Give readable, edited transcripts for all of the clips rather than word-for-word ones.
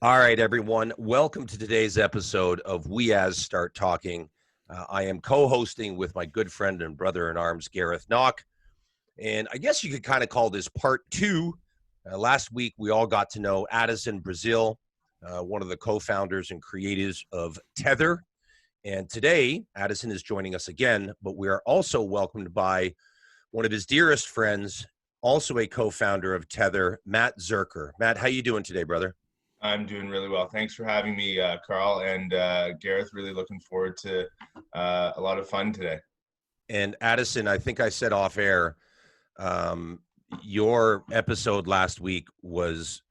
All right, everyone. Welcome to today's episode of We As Start Talking. I am co-hosting with my good friend and brother-in-arms, Gareth Knock. And I guess you could kind of call this part two. Last week, we all got to know Addison Brasil, one of the co-founders and creators of Tethr. And today, Addison is joining us again, but we are also welcomed by one of his dearest friends, also a co-founder of Tethr, Matt Zerker. Matt, how you doing today, brother? I'm doing really well. Thanks for having me, Carl and Gareth. Really looking forward to a lot of fun today. And Addison, I think I said off air, your episode last week was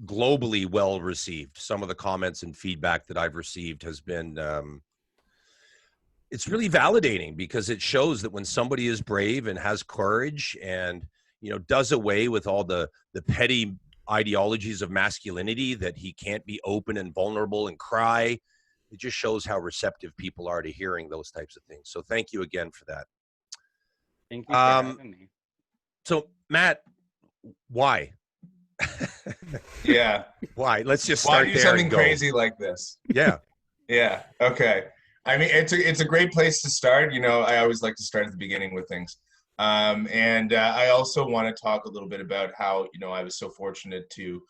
globally well received. Some of the comments and feedback that I've received has been, it's really validating because it shows that when somebody is brave and has courage and, does away with all the petty ideologies of masculinity, that he can't be open and vulnerable and cry. It just shows how receptive people are to hearing those types of things. So thank you again for that. Thank you for having me. So Matt, why? Yeah. Why? Let's just start Why do there something and go. crazy like this? Yeah. Yeah. Okay. I mean, it's a great place to start. I always like to start at the beginning with things. And I also want to talk a little bit about how, I was so fortunate to,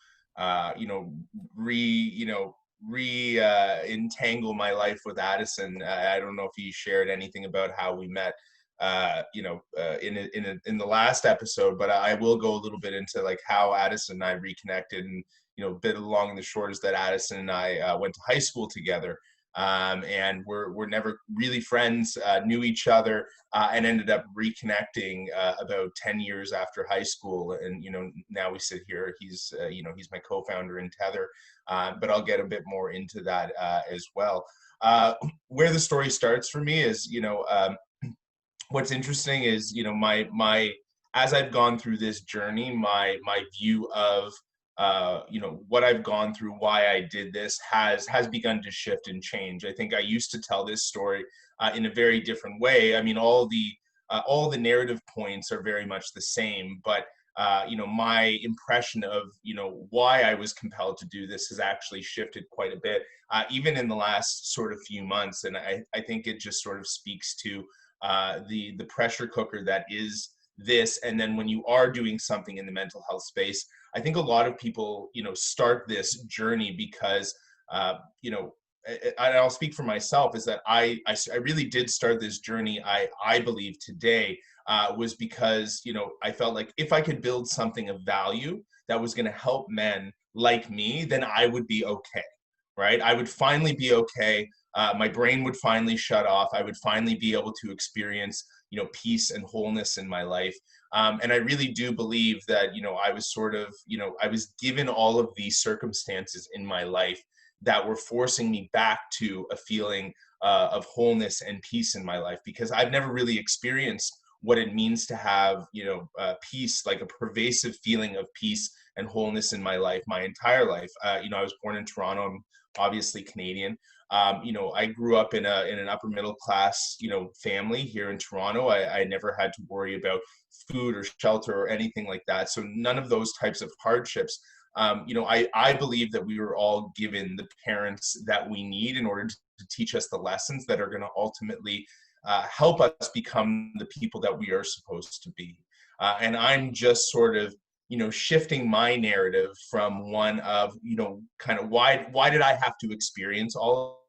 entangle my life with Addison. I don't know if he shared anything about how we met, in the last episode, but I will go a little bit into like how Addison and I reconnected, and, a bit along the short is that Addison and I went to high school together. And we're never really friends, knew each other, and ended up reconnecting about 10 years after high school. And, now we sit here, he's my co-founder in Tethr, but I'll get a bit more into that as well. Where the story starts for me is, what's interesting is, my as I've gone through this journey, my view of what I've gone through, why I did this has begun to shift and change. I think I used to tell this story in a very different way. I mean, all the narrative points are very much the same, but my impression of why I was compelled to do this has actually shifted quite a bit, even in the last sort of few months. And I think it just sort of speaks to the pressure cooker that is this. And then when you are doing something in the mental health space, I think a lot of people, start this journey because, I'll speak for myself, is that I really did start this journey. I believe today was because, I felt like if I could build something of value that was going to help men like me, then I would be okay, right? I would finally be okay. My brain would finally shut off. I would finally be able to experience, peace and wholeness in my life. And I really do believe that, I was sort of, I was given all of these circumstances in my life that were forcing me back to a feeling of wholeness and peace in my life, because I've never really experienced what it means to have, peace, like a pervasive feeling of peace and wholeness in my life, my entire life. I was born in Toronto. I'm obviously Canadian. I grew up in an upper middle class, family here in Toronto. I never had to worry about food or shelter or anything like that. So none of those types of hardships. I believe that we were all given the parents that we need in order to teach us the lessons that are going to ultimately help us become the people that we are supposed to be. And I'm just sort of, shifting my narrative from one of, kind of why did I have to experience all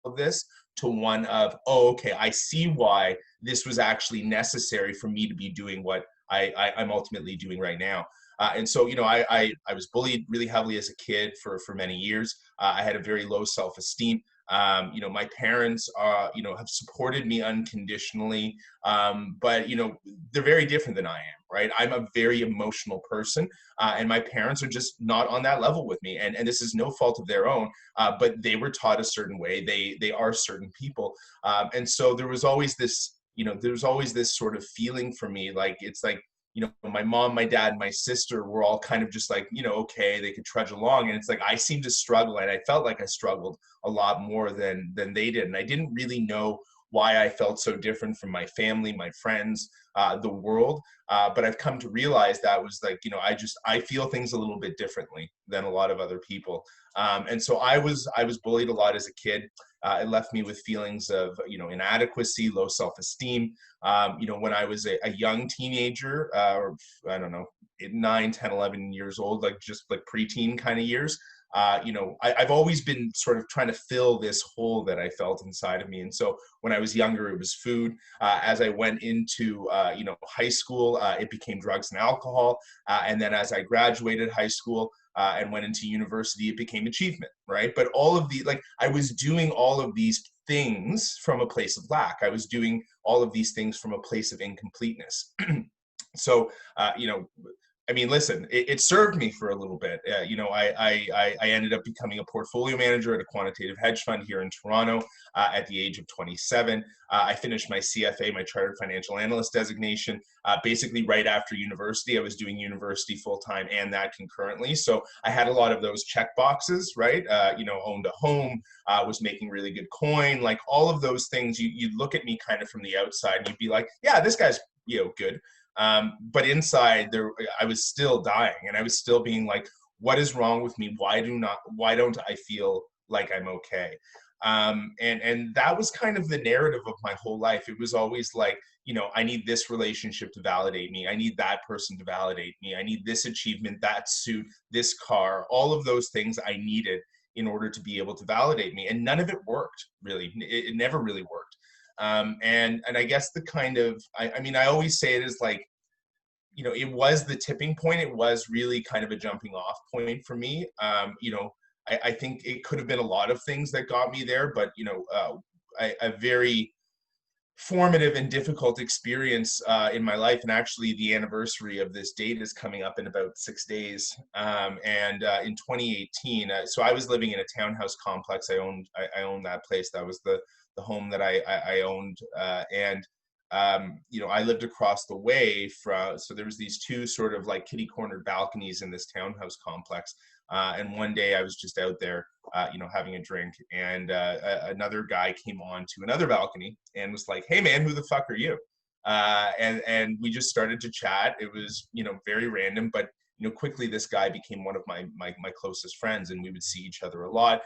of this, to one of, oh, okay, I see why this was actually necessary for me to be doing what I'm ultimately doing right now. And so, I was bullied really heavily as a kid for many years. I had a very low self-esteem. My parents have supported me unconditionally, but they're very different than I am, right? I'm a very emotional person, and my parents are just not on that level with me, and this is no fault of their own, but they were taught a certain way. They are certain people, and so there was always this sort of feeling for me, like it's like, my mom, my dad, and my sister were all kind of just like, okay, they could trudge along. And it's like, I seemed to struggle, and I felt like I struggled a lot more than they did. And I didn't really know why I felt so different from my family, my friends, the world. But I've come to realize that was like, you know, I feel things a little bit differently than a lot of other people. And so I was bullied a lot as a kid. It left me with feelings of, you know, inadequacy, low self-esteem. You know, when I was a young teenager, or I don't know, 9, 10, 11 years old, like just like preteen kind of years, you know, I've always been sort of trying to fill this hole that I felt inside of me. And so when I was younger, it was food. As I went into, you know, high school, it became drugs and alcohol. And then as I graduated high school, and went into university, it became achievement, right? But all of the, like, I was doing all of these things from a place of lack. I was doing all of these things from a place of incompleteness. So, you know, I mean, listen, it served me for a little bit. You know, I ended up becoming a portfolio manager at a quantitative hedge fund here in Toronto at the age of 27. I finished my CFA, my Chartered Financial Analyst designation, basically right after university. I was doing university full-time and that concurrently. So I had a lot of those check boxes, right? You know, owned a home, was making really good coin, like all of those things. You'd look at me kind of from the outside and you'd be like, yeah, this guy's, you know, good. But inside there, I was still dying, and I was still being like, what is wrong with me? Why don't I feel like I'm okay? And that was kind of the narrative of my whole life. It was always like, you know, I need this relationship to validate me. I need that person to validate me. I need this achievement, that suit, this car, all of those things I needed in order to be able to validate me. And none of it worked, really. It never really worked. And I guess the kind of, I mean, I always say it is like, you know, it was the tipping point. It was really kind of a jumping off point for me. You know, I think it could have been a lot of things that got me there, but, you know, a very formative and difficult experience in my life. And actually the anniversary of this date is coming up in about 6 days. And in 2018, so I was living in a townhouse complex. I owned that place. That was the home that I owned. And you know, I lived across the way from, so there was these two sort of like kitty cornered balconies in this townhouse complex. And one day I was just out there, you know, having a drink, and another guy came on to another balcony and was like, "Hey man, who the fuck are you?" And we just started to chat. It was, you know, very random, but, you know, quickly this guy became one of my closest friends, and we would see each other a lot.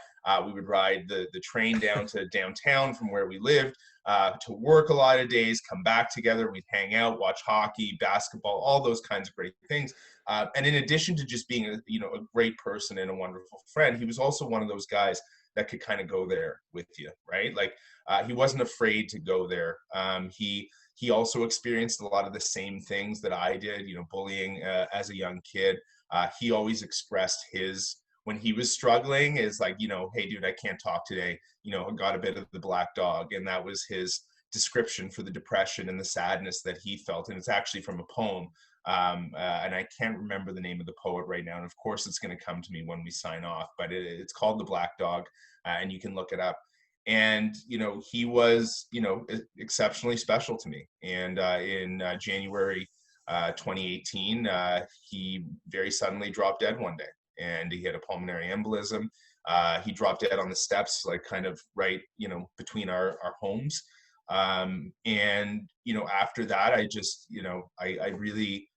We would ride the train down to downtown from where we lived to work a lot of days, come back together. We'd hang out, watch hockey, basketball, all those kinds of great things. And in addition to just being a, you know, a great person and a wonderful friend, he was also one of those guys that could kind of go there with you, right? Like he wasn't afraid to go there. He also experienced a lot of the same things that I did, you know, bullying as a young kid. He always expressed his, when he was struggling, is like, you know, hey dude, I can't talk today. You know, I got a bit of the black dog. And that was his description for the depression and the sadness that he felt. And it's actually from a poem. And I can't remember the name of the poet right now. And of course it's going to come to me when we sign off, but it's called The Black Dog, and you can look it up. And, you know, he was, you know, exceptionally special to me. And in January 2018, he very suddenly dropped dead one day, and he had a pulmonary embolism. He dropped dead on the steps, like kind of right, you know, between our homes. And, you know, after that, I just, you know, I really,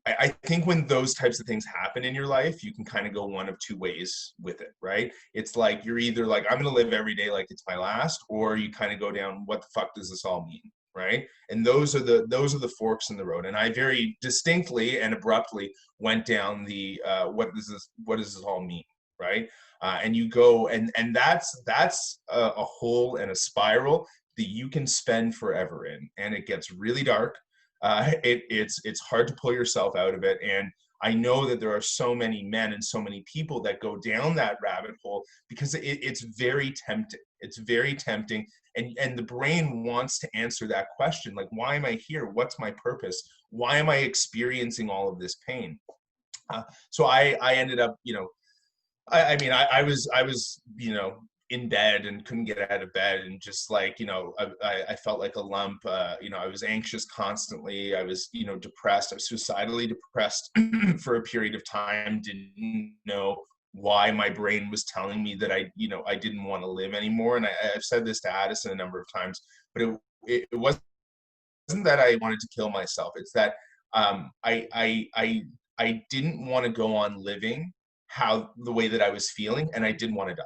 I think when those types of things happen in your life, you can kind of go one of two ways with it, right? It's like, you're either like, I'm going to live every day like it's my last, or you kind of go down, what the fuck does this all mean? Right? And those are the forks in the road. And I very distinctly and abruptly went down the, what does this all mean? Right? And you go, and that's a hole and a spiral that you can spend forever in. And it gets really dark. It's hard to pull yourself out of it. And I know that there are so many men and so many people that go down that rabbit hole because it's very tempting. It's very tempting. And the brain wants to answer that question. Like, why am I here? What's my purpose? Why am I experiencing all of this pain? So I ended up, you know, I mean, I was, you know, in bed and couldn't get out of bed, and just like, you know, I felt like a lump. You know, I was anxious constantly. I was, you know, depressed. I was suicidally depressed for a period of time. Didn't know why my brain was telling me that I didn't want to live anymore. And I've said this to Addison a number of times, but it wasn't that I wanted to kill myself. It's that I didn't want to go on living the way that I was feeling, and I didn't want to die.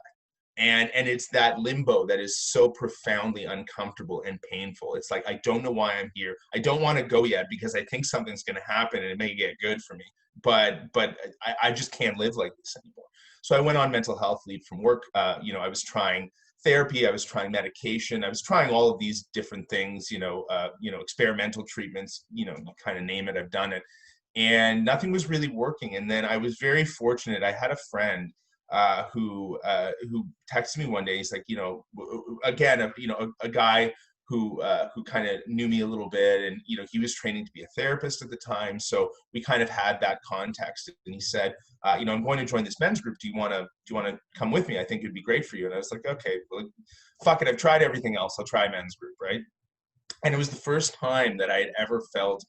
And it's that limbo that is so profoundly uncomfortable and painful. It's like, I don't know why I'm here. I don't want to go yet because I think something's going to happen and it may get good for me. But I just can't live like this anymore. So I went on mental health leave from work. I was trying therapy, I was trying medication, I was trying all of these different things, experimental treatments, you kind of name it, I've done it. And nothing was really working. And then I was very fortunate. I had a friend who texted me one day. He's like, again, a guy who kind of knew me a little bit, and he was training to be a therapist at the time, so we kind of had that context. And he said, I'm going to join this men's group. Do you want to come with me? I think it'd be great for you. And I was like, okay, well, fuck it. I've tried everything else. I'll try men's group, right? And it was the first time that I had ever felt.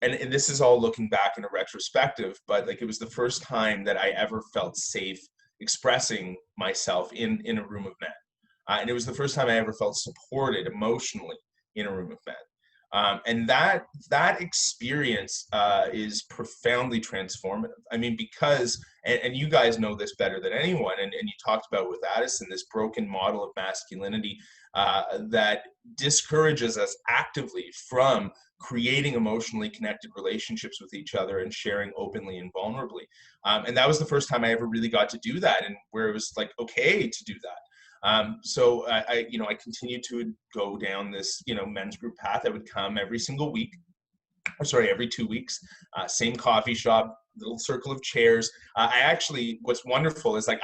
And this is all looking back in a retrospective, but like, it was the first time that I ever felt safe expressing myself in a room of men. And it was the first time I ever felt supported emotionally in a room of men. And that experience is profoundly transformative. I mean, because, and you guys know this better than anyone, and you talked about with Addison, this broken model of masculinity that discourages us actively from creating emotionally connected relationships with each other and sharing openly and vulnerably. And that was the first time I ever really got to do that, and where it was like, okay to do that. So I continued to go down this, men's group path. I would come every 2 weeks, same coffee shop, little circle of chairs. What's wonderful is like,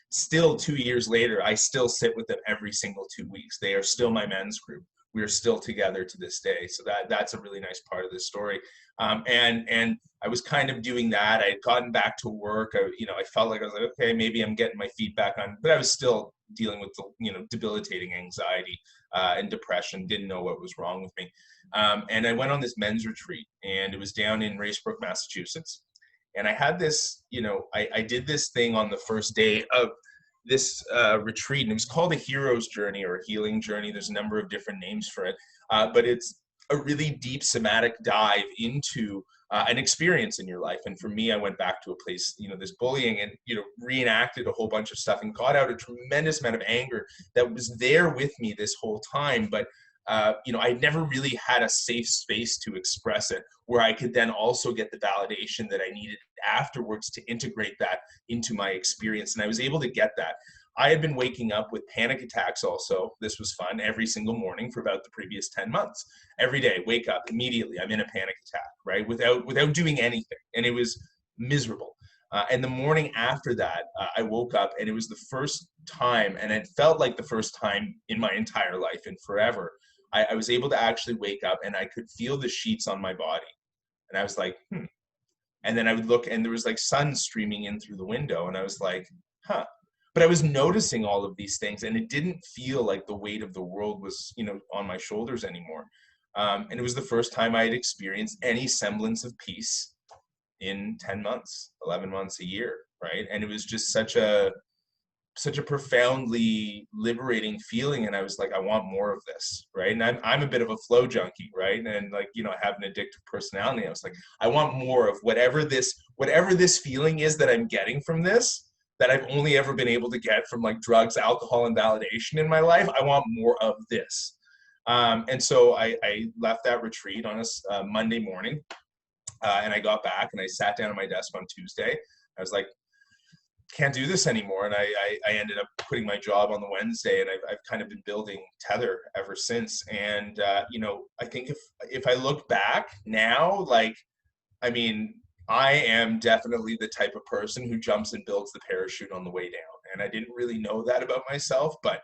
still 2 years later, I still sit with them every single 2 weeks. They are still my men's group. We are still together to this day. So that's a really nice part of this story. And I was kind of doing that. I had gotten back to work. I felt like I was like, okay, maybe I'm getting my feet back on, but I was still dealing with debilitating anxiety and depression. Didn't know what was wrong with me. And I went on this men's retreat, and it was down in Racebrook, Massachusetts. And I had this, I did this thing on the first day of this retreat, and it was called a hero's journey or a healing journey. There's a number of different names for it, but it's a really deep somatic dive into an experience in your life. And for me, I went back to a place, this bullying, and reenacted a whole bunch of stuff and got out a tremendous amount of anger that was there with me this whole time. But I never really had a safe space to express it, where I could then also get the validation that I needed afterwards to integrate that into my experience. And I was able to get that. I had been waking up with panic attacks also. This was fun, every single morning for about the previous 10 months. Every day, wake up, immediately, I'm in a panic attack, right? Without doing anything. And it was miserable. And the morning after that, I woke up, and it was the first time, and it felt like the first time in my entire life and forever, I was able to actually wake up, and I could feel the sheets on my body. And I was like, And then I would look, and there was like sun streaming in through the window, and I was like, huh. But I was noticing all of these things, and it didn't feel like the weight of the world was, on my shoulders anymore. And it was the first time I had experienced any semblance of peace in 10 months, 11 months, a year, right? And it was just such a profoundly liberating feeling. And I was like, I want more of this, right? And I'm a bit of a flow junkie, right? And like, I have an addictive personality. I was like, I want more of whatever this feeling is that I'm getting from this, that I've only ever been able to get from like drugs, alcohol, and validation in my life. I want more of this. And so I left that retreat on a Monday morning, and I got back, and I sat down at my desk on Tuesday. I was like, can't do this anymore. And I ended up quitting my job on the Wednesday, and I've kind of been building Tethr ever since. And, I think if I look back now, like, I mean, I am definitely the type of person who jumps and builds the parachute on the way down. And I didn't really know that about myself, but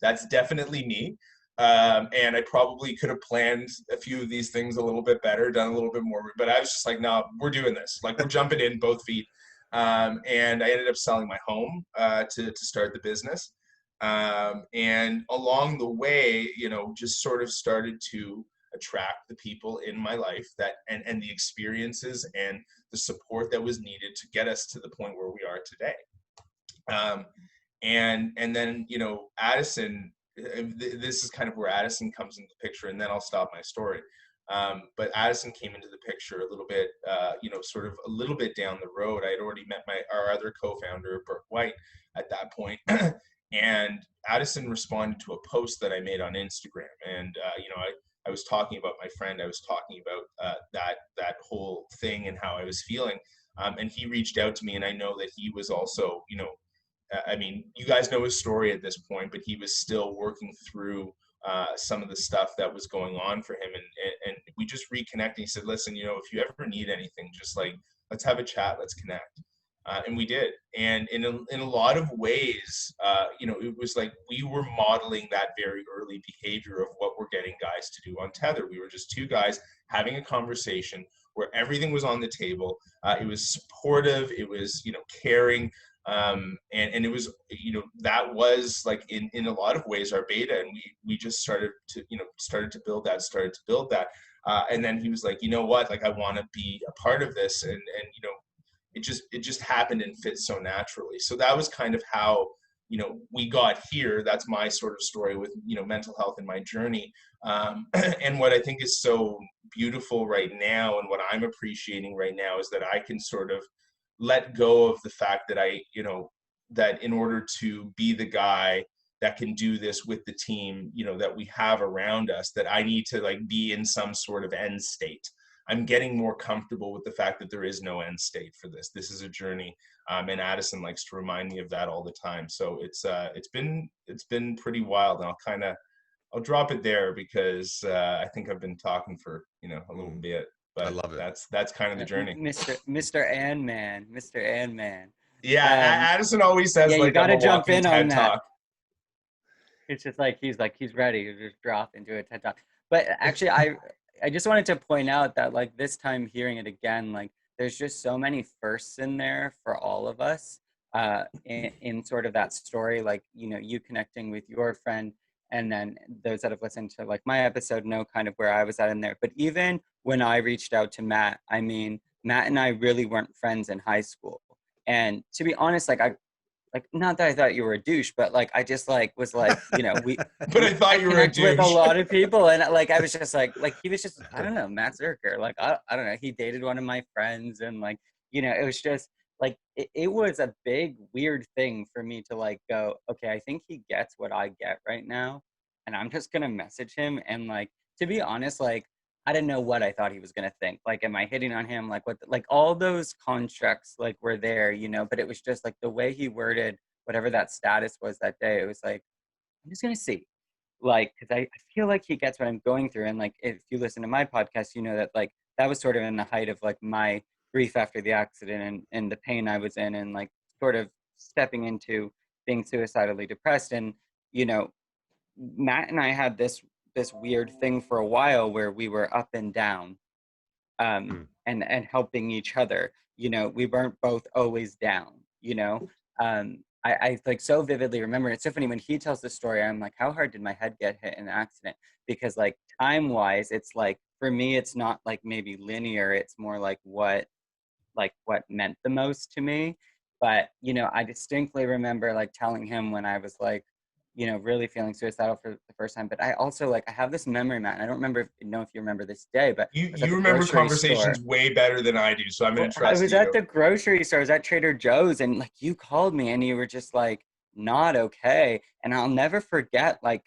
that's definitely me. And I probably could have planned a few of these things a little bit better, done a little bit more, but I was just like, no, we're doing this. Like, we're jumping in both feet. And I ended up selling my home to start the business. And along the way, just sort of started to attract the people in my life and the experiences and the support that was needed to get us to the point where we are today. Um, and then, you know, Addison, this is kind of where Addison comes into the picture, and then I'll stop my story. But Addison came into the picture a little bit, you know, sort of a little bit down the road. I had already met our other co-founder, Burke White, at that point. And Addison responded to a post that I made on Instagram. And, you know, I was talking about my friend. I was talking about that whole thing and how I was feeling. And he reached out to me, and I know that he was also, you know, I mean, you guys know his story at this point, but he was still working through some of the stuff that was going on for him. And we just reconnected. He said, listen, you know, if you ever need anything, just like, let's have a chat, let's connect. And we did. And in a lot of ways, you know, it was like we were modeling that very early behavior of what we're getting guys to do on Tethr. We were just two guys having a conversation where everything was on the table. It was supportive. It was, you know, caring. And it was, you know, that was like in a lot of ways our beta, and we just started to build that. And then he was like, you know what, like, I want to be a part of this. And you know, it just happened and fit so naturally. So that was kind of how, you know, we got here. That's my sort of story with, you know, mental health and my journey. And what I think is so beautiful right now, and what I'm appreciating right now, is that I can sort of let go of the fact that you know, that in order to be the guy that can do this with the team, you know, that we have around us, that I need to like be in some sort of end state. I'm getting more comfortable with the fact that there is no end state for this. This is a journey. And Addison likes to remind me of that all the time. So it's been pretty wild, and I'll drop it there because I think I've been talking for, you know, a little bit. But I love it. That's kind of the journey. Mr. And Man. Yeah, Addison always says, yeah, like, you got to I'm a jump walking in TED on that. Talk. It's just like he's ready to just drop into a TED Talk. But actually, I just wanted to point out that, like, this time hearing it again, like, there's just so many firsts in there for all of us, in sort of that story. Like, you know, you connecting with your friend, and then those that have listened to like my episode know kind of where I was at in there. But even when I reached out to Matt, I mean, Matt and I really weren't friends in high school. And to be honest, like, not that I thought you were a douche, but like I just like was like, you know, But I thought you were a connect with a douche. lot of people, and like I was just like he was just, I don't know, Matt Zerker. Like I don't know, he dated one of my friends, and like, you know, it was just like it was a big weird thing for me to like go, okay, I think he gets what I get right now, and I'm just gonna message him. And like, to be honest, like, I didn't know what I thought he was gonna think. Like, am I hitting on him? Like, what? Like, all those constructs like were there, you know. But it was just like the way he worded whatever that status was that day. It was like, I'm just gonna see, like, because I feel like he gets what I'm going through. And like, if you listen to my podcast, you know that like that was sort of in the height of like my grief after the accident, and the pain I was in, and like sort of stepping into being suicidally depressed. And you know, Matt and I had this weird thing for a while where we were up and down, and helping each other. You know, we weren't both always down, you know. I like so vividly remember. It's so funny when he tells the story, I'm like, how hard did my head get hit in the accident? Because like time wise, it's like, for me, it's not like maybe linear. It's more like what meant the most to me. But you know, I distinctly remember like telling him when I was like, you know, really feeling suicidal for the first time. But I also like, I have this memory, Matt, and I don't know if you remember this day, but You remember conversations way better than I do, so I'm going to trust you. I was at the grocery store. I was at Trader Joe's, and like you called me, and you were just like not okay. And I'll never forget like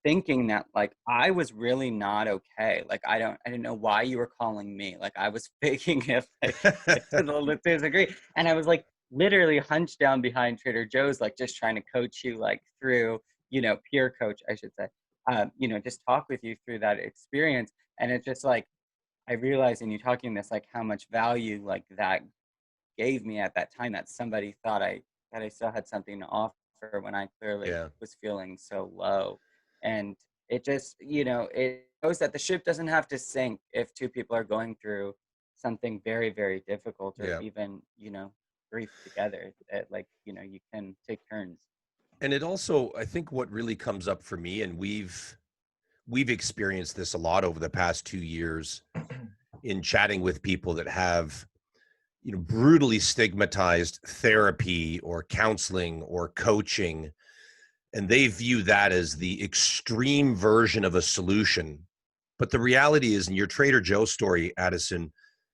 thinking that like I was really not okay. Like I didn't know why you were calling me. Like I was faking it, like to the degree. And I was like literally hunched down behind Trader Joe's, like just trying to coach you like through, you know, peer coach, I should say, you know, just talk with you through that experience. And it's just like, I realized in you talking this, like how much value like that gave me at that time, that somebody thought that I still had something to offer when I clearly was feeling so low. And it just, you know, it shows that the ship doesn't have to sink if two people are going through something very, very difficult, or even, you know, grief together. Like, you know, you can take turns. And it also, I think what really comes up for me, and we've experienced this a lot over the past 2 years in chatting with people that have, brutally stigmatized therapy or counseling or coaching, and they view that as the extreme version of a solution. But the reality is, in your Trader Joe story, Addison,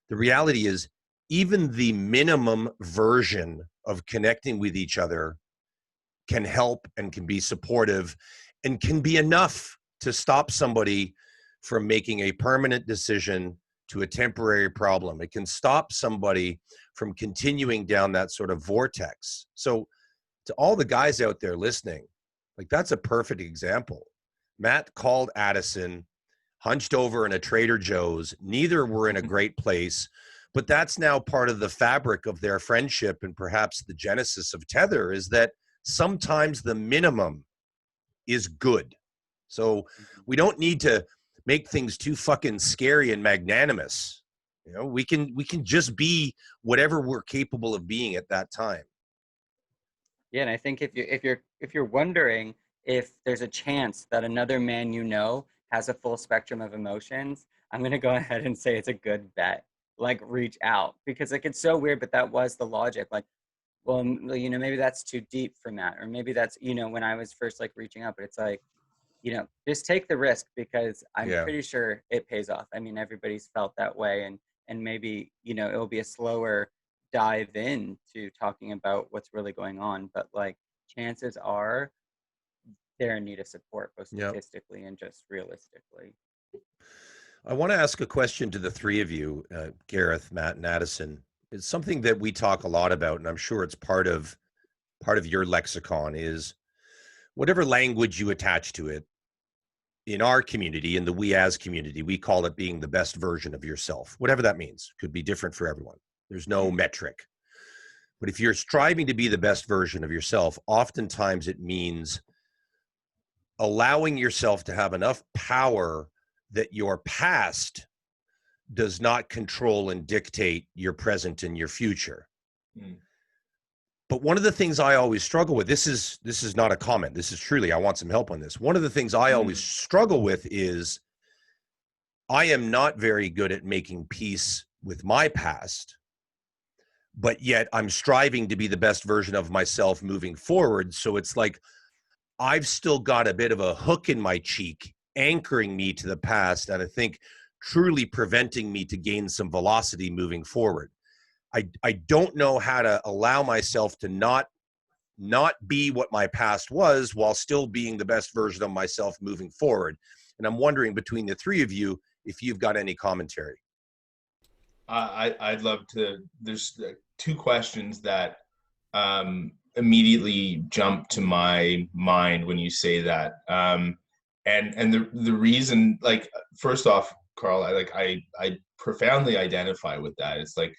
the reality is even the minimum version of connecting with each other can help and can be supportive and can be enough to stop somebody from making a permanent decision to a temporary problem. It can stop somebody from continuing down that sort of vortex. So to all the guys out there listening, like, that's a perfect example. Matt called Addison, hunched over in a Trader Joe's. Neither were in a great place, but that's now part of the fabric of their friendship, and perhaps the genesis of Tethr is that sometimes the minimum is good. So we don't need to make things too fucking scary and magnanimous. We can just be whatever we're capable of being at that time. Yeah, and I think if you're wondering if there's a chance that another man has a full spectrum of emotions, I'm gonna go ahead and say it's a good bet. Like, reach out, because like, it's so weird, but that was the logic. Like, well, maybe that's too deep for Matt, or maybe that's, when I was first like reaching out, but it's like, just take the risk, because I'm Yeah. pretty sure it pays off. I mean, everybody's felt that way, and maybe, it'll be a slower dive in to talking about what's really going on, but like, chances are they're in need of support, both Yeah. statistically and just realistically. I want to ask a question to the three of you, Gareth, Matt, and Addison. It's something that we talk a lot about, and I'm sure it's part of your lexicon, is whatever language you attach to it. In our community, in the We As community, we call it being the best version of yourself. Whatever that means, could be different for everyone. There's no metric. But if you're striving to be the best version of yourself, oftentimes it means allowing yourself to have enough power that your past does not control and dictate your present and your future. Mm. But one of the things I always struggle with, this is not a comment, this is truly, I want some help on this. One of the things I always struggle with is I am not very good at making peace with my past, but yet I'm striving to be the best version of myself moving forward. So it's like I've still got a bit of a hook in my cheek anchoring me to the past, and I think truly preventing me to gain some velocity moving forward. I don't know how to allow myself to not be what my past was while still being the best version of myself moving forward. And I'm wondering, between the three of you, if you've got any commentary. I'd love to. There's two questions that immediately jump to my mind when you say that. And the reason, like, first off, Carl, I profoundly identify with that. It's like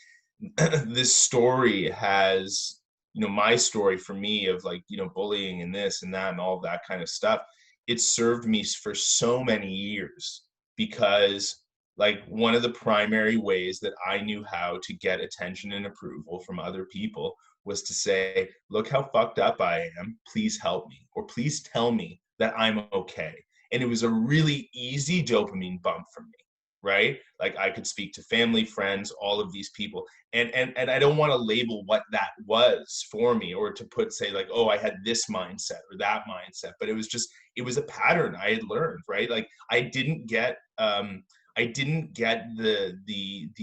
this story has, my story for me of, like, bullying and this and that and all that kind of stuff. It served me for so many years, because, like, one of the primary ways that I knew how to get attention and approval from other people was to say, look how fucked up I am. Please help me, or please tell me that I'm okay. And it was a really easy dopamine bump for me, right? Like, I could speak to family, friends, all of these people. And I don't want to label what that was for me, or to say like, oh, I had this mindset or that mindset, but it was a pattern I had learned, right? Like, I didn't get the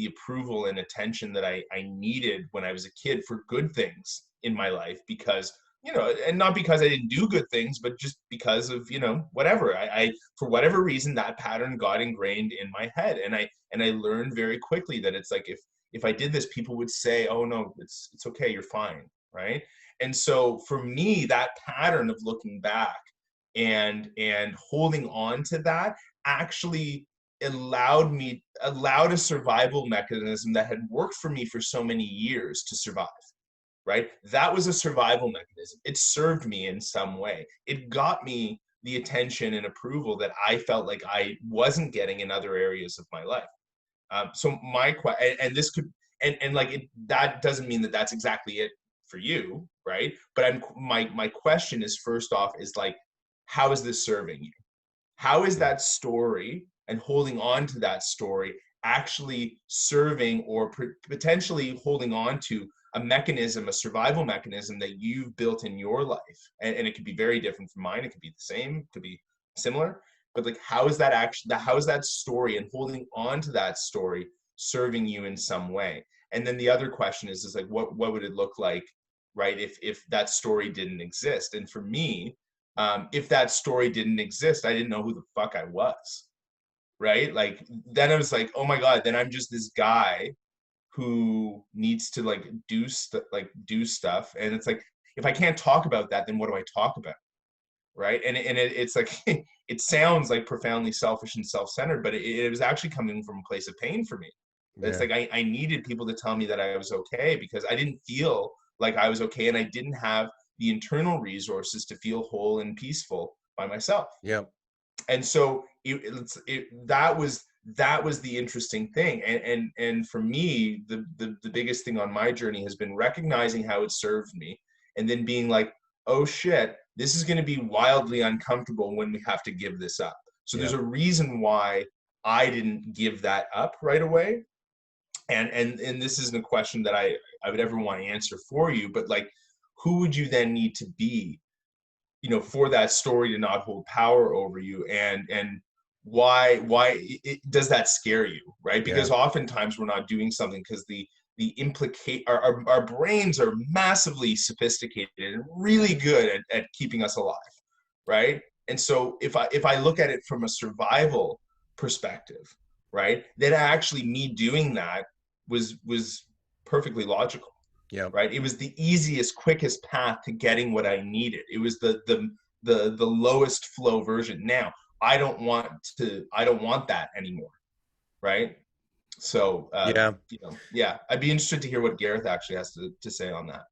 approval and attention that I needed when I was a kid for good things in my life, because, and not because I didn't do good things, but just because of, whatever. I for whatever reason, that pattern got ingrained in my head. And I learned very quickly that it's like, if I did this, people would say, oh no, it's okay, you're fine, right? And so for me, that pattern of looking back and holding on to that actually allowed a survival mechanism that had worked for me for so many years to survive, right? That was a survival mechanism. It served me in some way. It got me the attention and approval that I felt like I wasn't getting in other areas of my life. So my question, and this could, and like, that doesn't mean that that's exactly it for you, right? But my question is, first off, is like, how is this serving you? How is that story and holding on to that story actually serving or potentially holding on to a mechanism, a survival mechanism that you've built in your life. And it could be very different from mine. It could be the same, it could be similar, but like, how is that actually, how is that story and holding on to that story serving you in some way? And then the other question is like, what would it look like, right, if that story didn't exist? And for me, if that story didn't exist, I didn't know who the fuck I was, right? Like, then I was like, oh my God, then I'm just this guy who needs to like do stuff. And it's like, if I can't talk about that, then what do I talk about? Right. It's like, it sounds like profoundly selfish and self-centered, but it was actually coming from a place of pain for me. It's like, I needed people to tell me that I was okay, because I didn't feel like I was okay. And I didn't have the internal resources to feel whole and peaceful by myself. Yeah. And so that was the interesting thing. And for me, the biggest thing on my journey has been recognizing how it served me, and then being like, oh shit, this is going to be wildly uncomfortable when we have to give this up. So there's a reason why I didn't give that up right away. And this isn't a question that I would ever want to answer for you, but like, who would you then need to be, for that story to not hold power over you? And why does that scare you, right? Because oftentimes we're not doing something because our brains are massively sophisticated and really good at keeping us alive, right? And so if I look at it from a survival perspective, right, then actually me doing that was perfectly logical. Yeah. Right. It was the easiest, quickest path to getting what I needed. It was the lowest flow version. Now I don't want that anymore. Right. So I'd be interested to hear what Gareth actually has to say on that.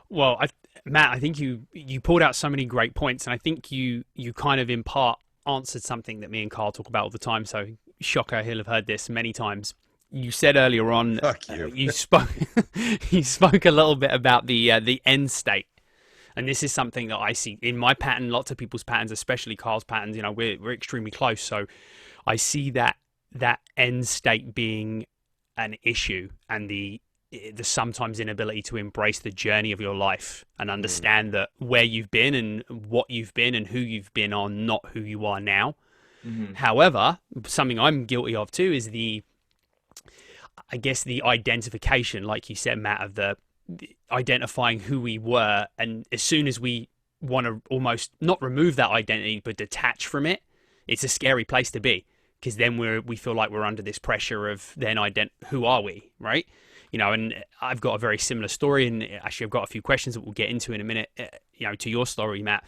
Well, Matt, I think you pulled out so many great points, and I think you kind of in part answered something that me and Carl talk about all the time. So shocker, he'll have heard this many times. You said earlier on, you spoke a little bit about the end state, and this is something that I see in my pattern, lots of people's patterns, especially Carl's patterns. We're extremely close, so I see that end state being an issue, and the sometimes inability to embrace the journey of your life and understand that where you've been and what you've been and who you've been are not who you are now. Mm-hmm. However, something I'm guilty of too is the identification, like you said, Matt, of the identifying who we were. And as soon as we want to almost not remove that identity, but detach from it, it's a scary place to be, because then we feel like we're under this pressure of then who are we, right? And I've got a very similar story, and actually I've got a few questions that we'll get into in a minute, to your story, Matt.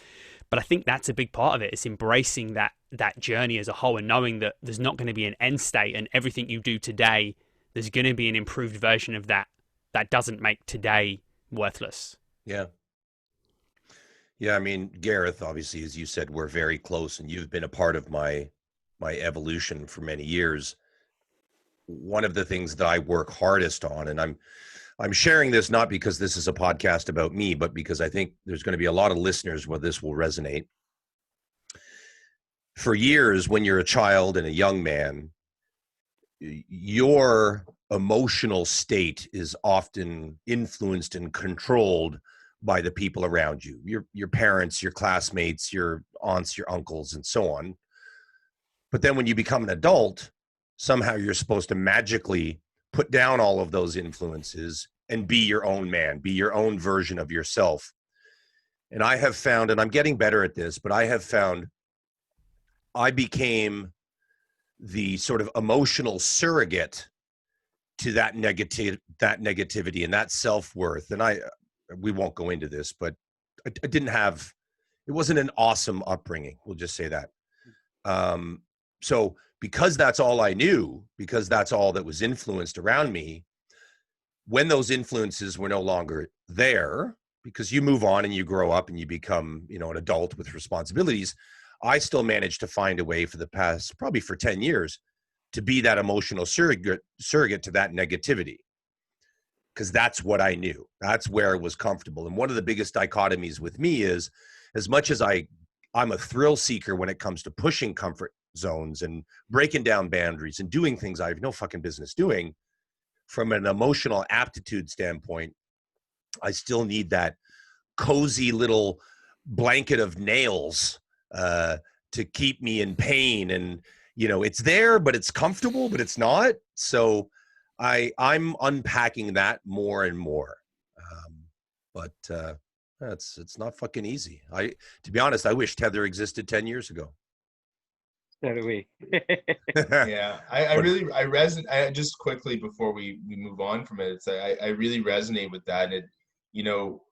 But I think that's a big part of it. It's embracing that journey as a whole, and knowing that there's not going to be an end state, and everything you do today, there's going to be an improved version of that doesn't make today worthless. Yeah. Yeah. I mean, Gareth, obviously, as you said, we're very close, and you've been a part of my evolution for many years. One of the things that I work hardest on, and I'm sharing this not because this is a podcast about me, but because I think there's going to be a lot of listeners where this will resonate. For years, when you're a child and a young man, your emotional state is often influenced and controlled by the people around you, your parents, your classmates, your aunts, your uncles, and so on. But then when you become an adult, somehow you're supposed to magically put down all of those influences and be your own man, be your own version of yourself. And I have found, and I'm getting better at this, but I have found I became the sort of emotional surrogate to that negativity and that self-worth. And we won't go into this, but I didn't have, it wasn't an awesome upbringing. We'll just say that. So because that's all I knew, because that's all that was influenced around me, when those influences were no longer there, because you move on and you grow up and you become, an adult with responsibilities, I still managed to find a way for the past, probably for 10 years, to be that emotional surrogate to that negativity. Because that's what I knew. That's where it was comfortable. And one of the biggest dichotomies with me is, as much as I'm a thrill seeker when it comes to pushing comfort, zones and breaking down boundaries and doing things I have no fucking business doing. From an emotional aptitude standpoint, I still need that cozy little blanket of nails to keep me in pain. And, you know, it's there, but it's comfortable, but it's not. So I'm unpacking that more and more. But it's not fucking easy. To be honest, I wish Tethr existed 10 years ago. So do we. Yeah, I really, I resonate. I just quickly before we move on from it, I really resonate with that. It, you know,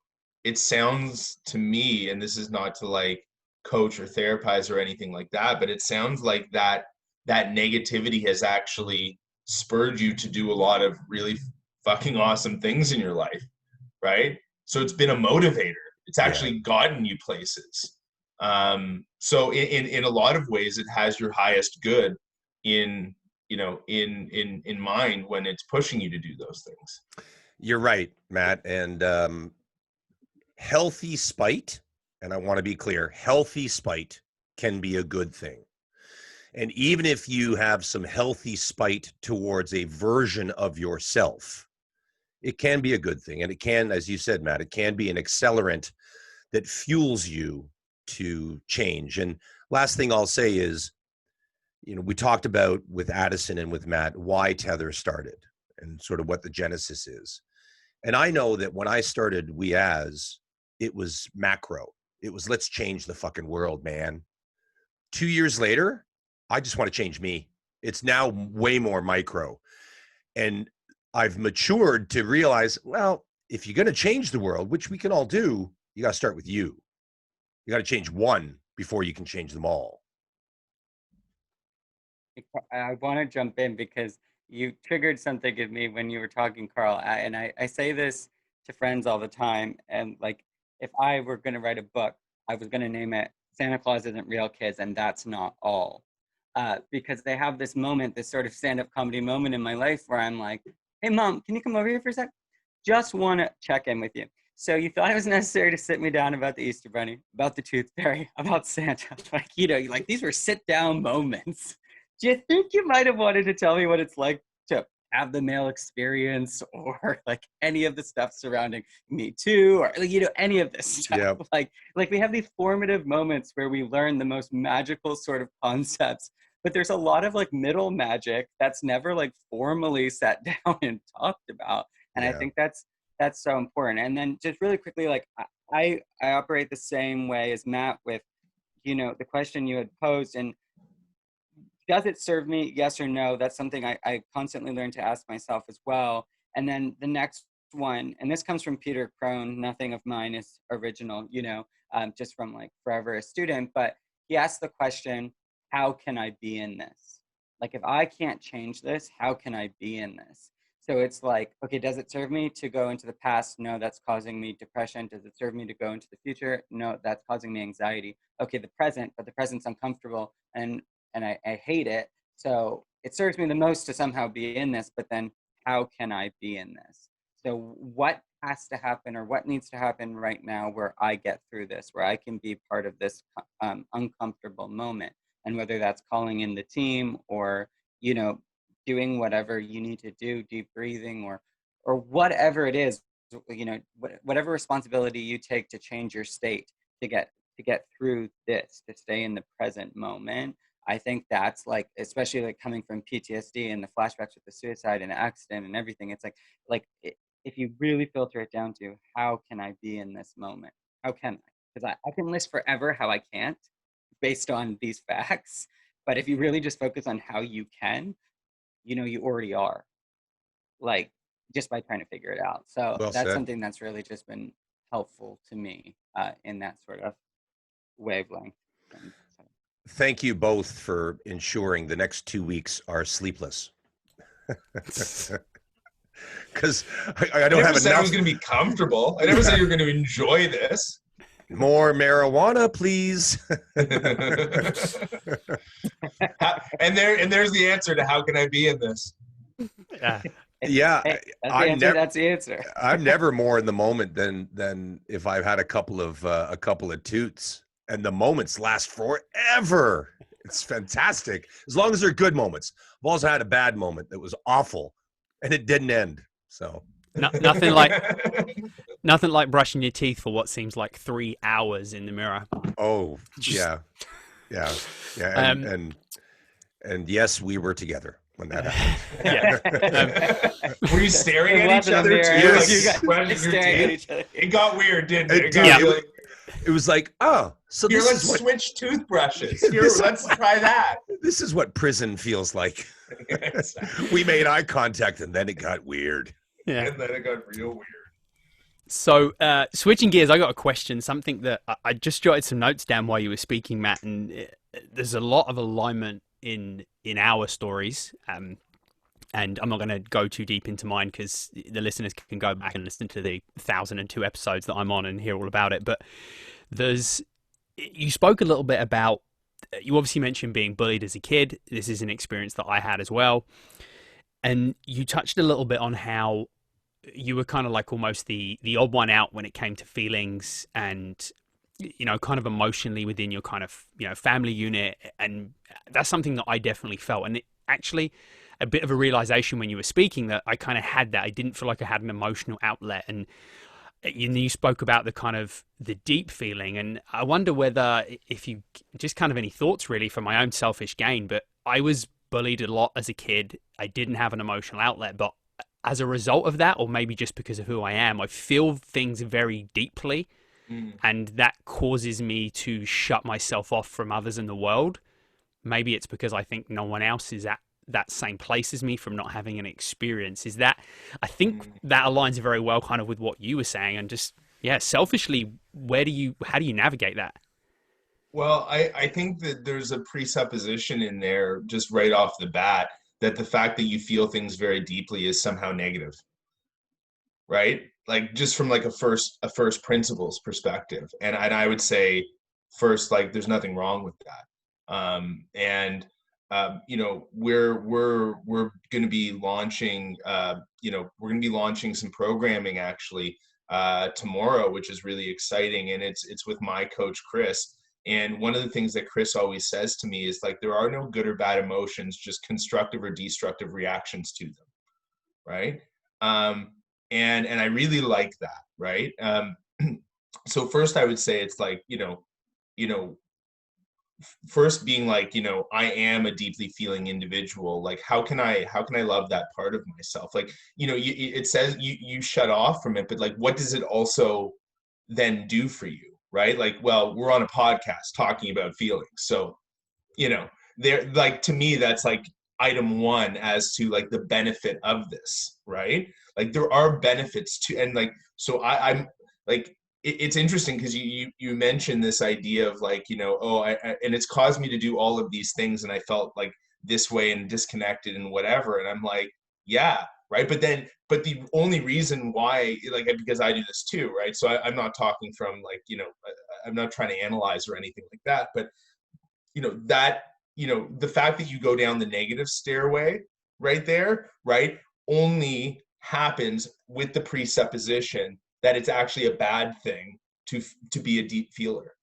it sounds to me, and this is not to like coach or therapize or anything like that, but it sounds like that negativity has actually spurred you to do a lot of really fucking awesome things in your life, right? So it's been a motivator. It's actually gotten you places. So in a lot of ways, it has your highest good in mind when it's pushing you to do those things. You're right, Matt. And healthy spite, and I want to be clear, healthy spite can be a good thing. And even if you have some healthy spite towards a version of yourself, it can be a good thing. And it can, as you said, Matt, it can be an accelerant that fuels you to change. And last thing I'll say is, you know, we talked about with Addison and with Matt why Tethr started and sort of what the genesis is. And I know that when I started We As, it was macro. It was, let's change the fucking world, man. 2 years later, I just want to change me. It's now way more micro. And I've matured to realize, well, if you're going to change the world, which we can all do, you got to start with you. You got to change one before you can change them all. I want to jump in because you triggered something in me when you were talking, Carl. And I say this to friends all the time. And like, if I were going to write a book, I was going to name it Santa Claus Isn't Real, Kids, and That's Not All. Because they have this moment, this sort of stand-up comedy moment in my life where I'm like, hey, Mom, can you come over here for a sec? Just want to check in with you. So you thought it was necessary to sit me down about the Easter Bunny, about the Tooth Fairy, about Santa. Like, you know, like these were sit-down moments. Do you think you might have wanted to tell me what it's like to have the male experience or like any of the stuff surrounding Me Too or, you know, any of this stuff? Yep. Like we have these formative moments where we learn the most magical sort of concepts, but there's a lot of like middle magic that's never like formally sat down and talked about. And I think that's so important. And then just really quickly, like I operate the same way as Matt with, you know, the question you had posed, and does it serve me? Yes or no? That's something I constantly learn to ask myself as well. And then the next one, and this comes from Peter Crone, nothing of mine is original, you know, just from like forever a student, but he asked the question, how can I be in this? Like, if I can't change this, how can I be in this? So it's like, okay, does it serve me to go into the past? No, that's causing me depression. Does it serve me to go into the future? No, that's causing me anxiety. Okay, the present, but the present's uncomfortable and I hate it. So it serves me the most to somehow be in this, but then how can I be in this? So what has to happen or what needs to happen right now where I get through this, where I can be part of this uncomfortable moment? And whether that's calling in the team or, you know, doing whatever you need to do, deep breathing or whatever it is, you know, whatever responsibility you take to change your state, to get through this, to stay in the present moment. I think that's like, especially like coming from PTSD and the flashbacks with the suicide and accident and everything. It's like if you really filter it down to how can I be in this moment? How can I? Because I can list forever how I can't based on these facts. But if you really just focus on how you can, you know, you already are, like, just by trying to figure it out. So Well that's said. something that's really just been helpful to me in that sort of wavelength. And so. Thank you both for ensuring the next 2 weeks are sleepless. Because I don't have never said it enough. was going to be comfortable. I never said you were going to enjoy this. More marijuana, please. And there's the answer to how can I be in this? Yeah, Hey, that's the answer. I'm never more in the moment than if I've had a couple of toots, and the moments last forever. It's fantastic. As long as they're good moments. I've also had a bad moment that was awful and it didn't end. So Nothing like brushing your teeth for what seems like 3 hours in the mirror. Oh, Just- yeah. And yes, we were together when that happened. Were you staring It at each wasn't a other mirror. too? Yes. Like, You guys brushing were your staring at teeth? each other. It got weird, didn't it? Dude, it was like, oh, so Here, this let's is what switch toothbrushes. Here, This is let's what- try that. this is what prison feels like. We made eye contact and then it got weird. Yeah. And then it got real weird. So, switching gears, I got a question, something that I just jotted some notes down while you were speaking, Matt, and there's a lot of alignment in our stories. And I'm not going to go too deep into mine because the listeners can go back and listen to the 1,002 episodes that I'm on and hear all about it. But you spoke a little bit about, you obviously mentioned being bullied as a kid. This is an experience that I had as well. And you touched a little bit on how you were kind of like almost the odd one out when it came to feelings and, you know, kind of emotionally within your kind of, you know, family unit. And that's something that I definitely felt. And it actually a bit of a realization when you were speaking that I kind of had that. I didn't feel like I had an emotional outlet. And you spoke about the kind of the deep feeling. And I wonder whether if you just kind of any thoughts really for my own selfish gain, but I was bullied a lot as a kid. I didn't have an emotional outlet, but as a result of that, or maybe just because of who I am, I feel things very deeply. And that causes me to shut myself off from others in the world. Maybe it's because I think no one else is at that same place as me from not having an experience. Is that, I think that aligns very well kind of with what you were saying. And just, yeah, selfishly, how do you navigate that? Well, I think that there's a presupposition in there just right off the bat that the fact that you feel things very deeply is somehow negative, right? Like just from like a first principles perspective. And I would say first, like there's nothing wrong with that. You know, we're going to be launching, we're going to be launching some programming actually tomorrow, which is really exciting. And it's with my coach, Chris. And one of the things that Chris always says to me is like, there are no good or bad emotions, just constructive or destructive reactions to them. Right. And I really like that. Right. So first I would say it's like, first being like, I am a deeply feeling individual. Like, how can I love that part of myself? Like, it says you shut off from it, but like, what does it also then do for you? Right? Like, well, we're on a podcast talking about feelings. So, there, like, to me, that's like item one as to like the benefit of this, right? Like there are benefits to, and like, so I'm like, it's interesting because you mentioned this idea of like, and it's caused me to do all of these things. And I felt like this way and disconnected and whatever. And I'm like, yeah. Right. But the only reason why, like, because I do this too. Right. So I'm not talking from like, I'm not trying to analyze or anything like that, but the fact that you go down the negative stairway right there, right, only happens with the presupposition that it's actually a bad thing to be a deep feeler.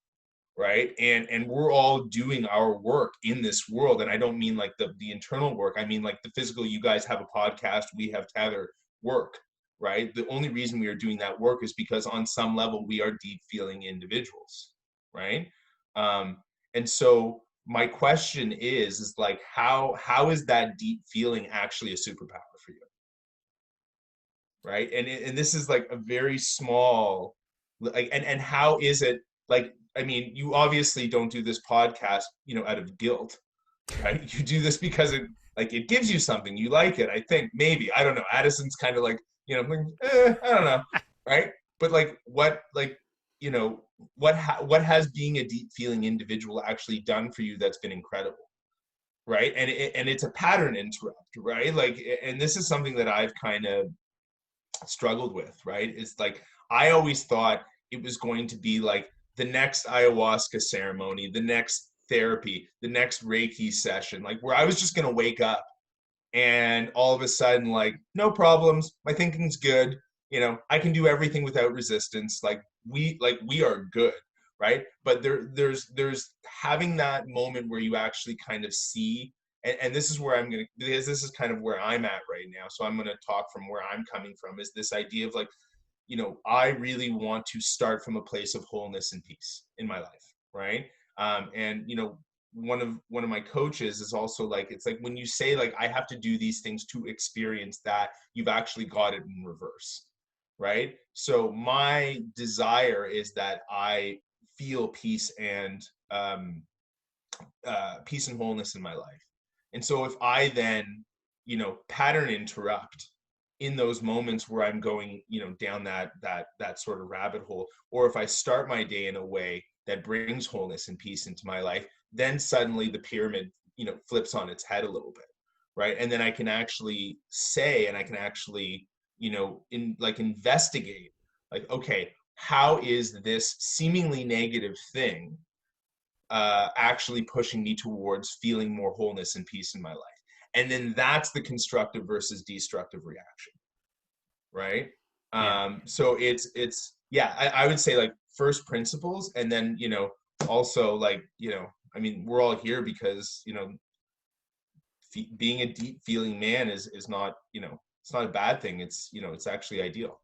Right. And we're all doing our work in this world. And I don't mean like the internal work. I mean like the physical, you guys have a podcast, we have Tethr work, right? The only reason we are doing that work is because on some level we are deep feeling individuals. Right. And so my question is like, how is that deep feeling actually a superpower for you? Right. And this is like a very small, like, and how is it like, I mean, you obviously don't do this podcast, out of guilt, right? You do this because it gives you something. You like it, I think, maybe. I don't know. Addison's kind of like, I don't know, right? But like, what has being a deep feeling individual actually done for you that's been incredible, right? And it's a pattern interrupt, right? Like, and this is something that I've kind of struggled with, right? It's like, I always thought it was going to be like, the next ayahuasca ceremony, the next therapy, the next Reiki session, like where I was just going to wake up and all of a sudden, like, no problems. My thinking's good. I can do everything without resistance. Like we are good. right? But there's having that moment where you actually kind of see, and this is where because this is kind of where I'm at right now. So I'm gonna talk from where I'm coming from, is this idea of like, I really want to start from a place of wholeness and peace in my life, right? And one of my coaches is also like, it's like when you say like I have to do these things to experience that, you've actually got it in reverse, right? So my desire is that I feel peace and peace and wholeness in my life. And so if I then, pattern interrupt in those moments where I'm going, down that sort of rabbit hole, or if I start my day in a way that brings wholeness and peace into my life, then suddenly the pyramid, flips on its head a little bit, right? And then I can actually say, and I can actually, investigate, like, okay, how is this seemingly negative thing actually pushing me towards feeling more wholeness and peace in my life? And then that's the constructive versus destructive reaction, right? Yeah. So it's yeah, I would say like first principles, and then also like I mean, we're all here because being a deep feeling man is not it's not a bad thing. It's it's actually ideal.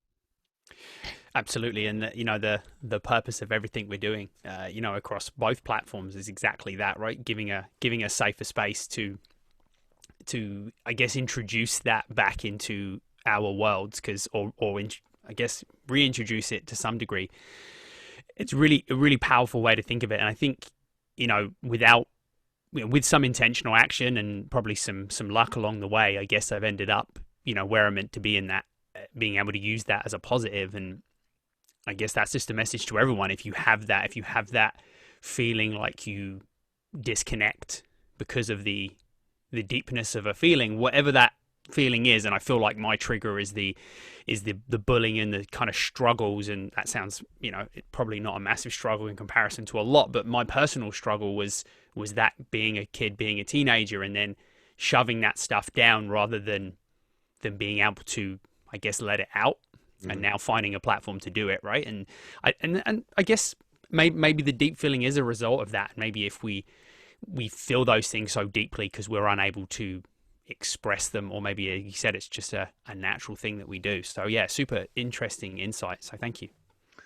Absolutely, and the purpose of everything we're doing, across both platforms is exactly that, right? Giving a safer space to I guess introduce that back into our worlds, because I guess reintroduce it to some degree. It's really a really powerful way to think of it, and I think with some intentional action and probably some luck along the way, I guess I've ended up where I'm meant to be in that, being able to use that as a positive. And I guess that's just a message to everyone. If you have that feeling like you disconnect because of the deepness of a feeling, whatever that feeling is, and I feel like my trigger is the bullying and the kind of struggles, and that sounds probably not a massive struggle in comparison to a lot, but my personal struggle was that being a kid, being a teenager, and then shoving that stuff down rather than being able to, I guess, let it out. And now finding a platform to do it, right? And I guess maybe the deep feeling is a result of that. Maybe if we feel those things so deeply because we're unable to express them, or maybe you said it's just a natural thing that we do. So yeah, super interesting insight. So thank you.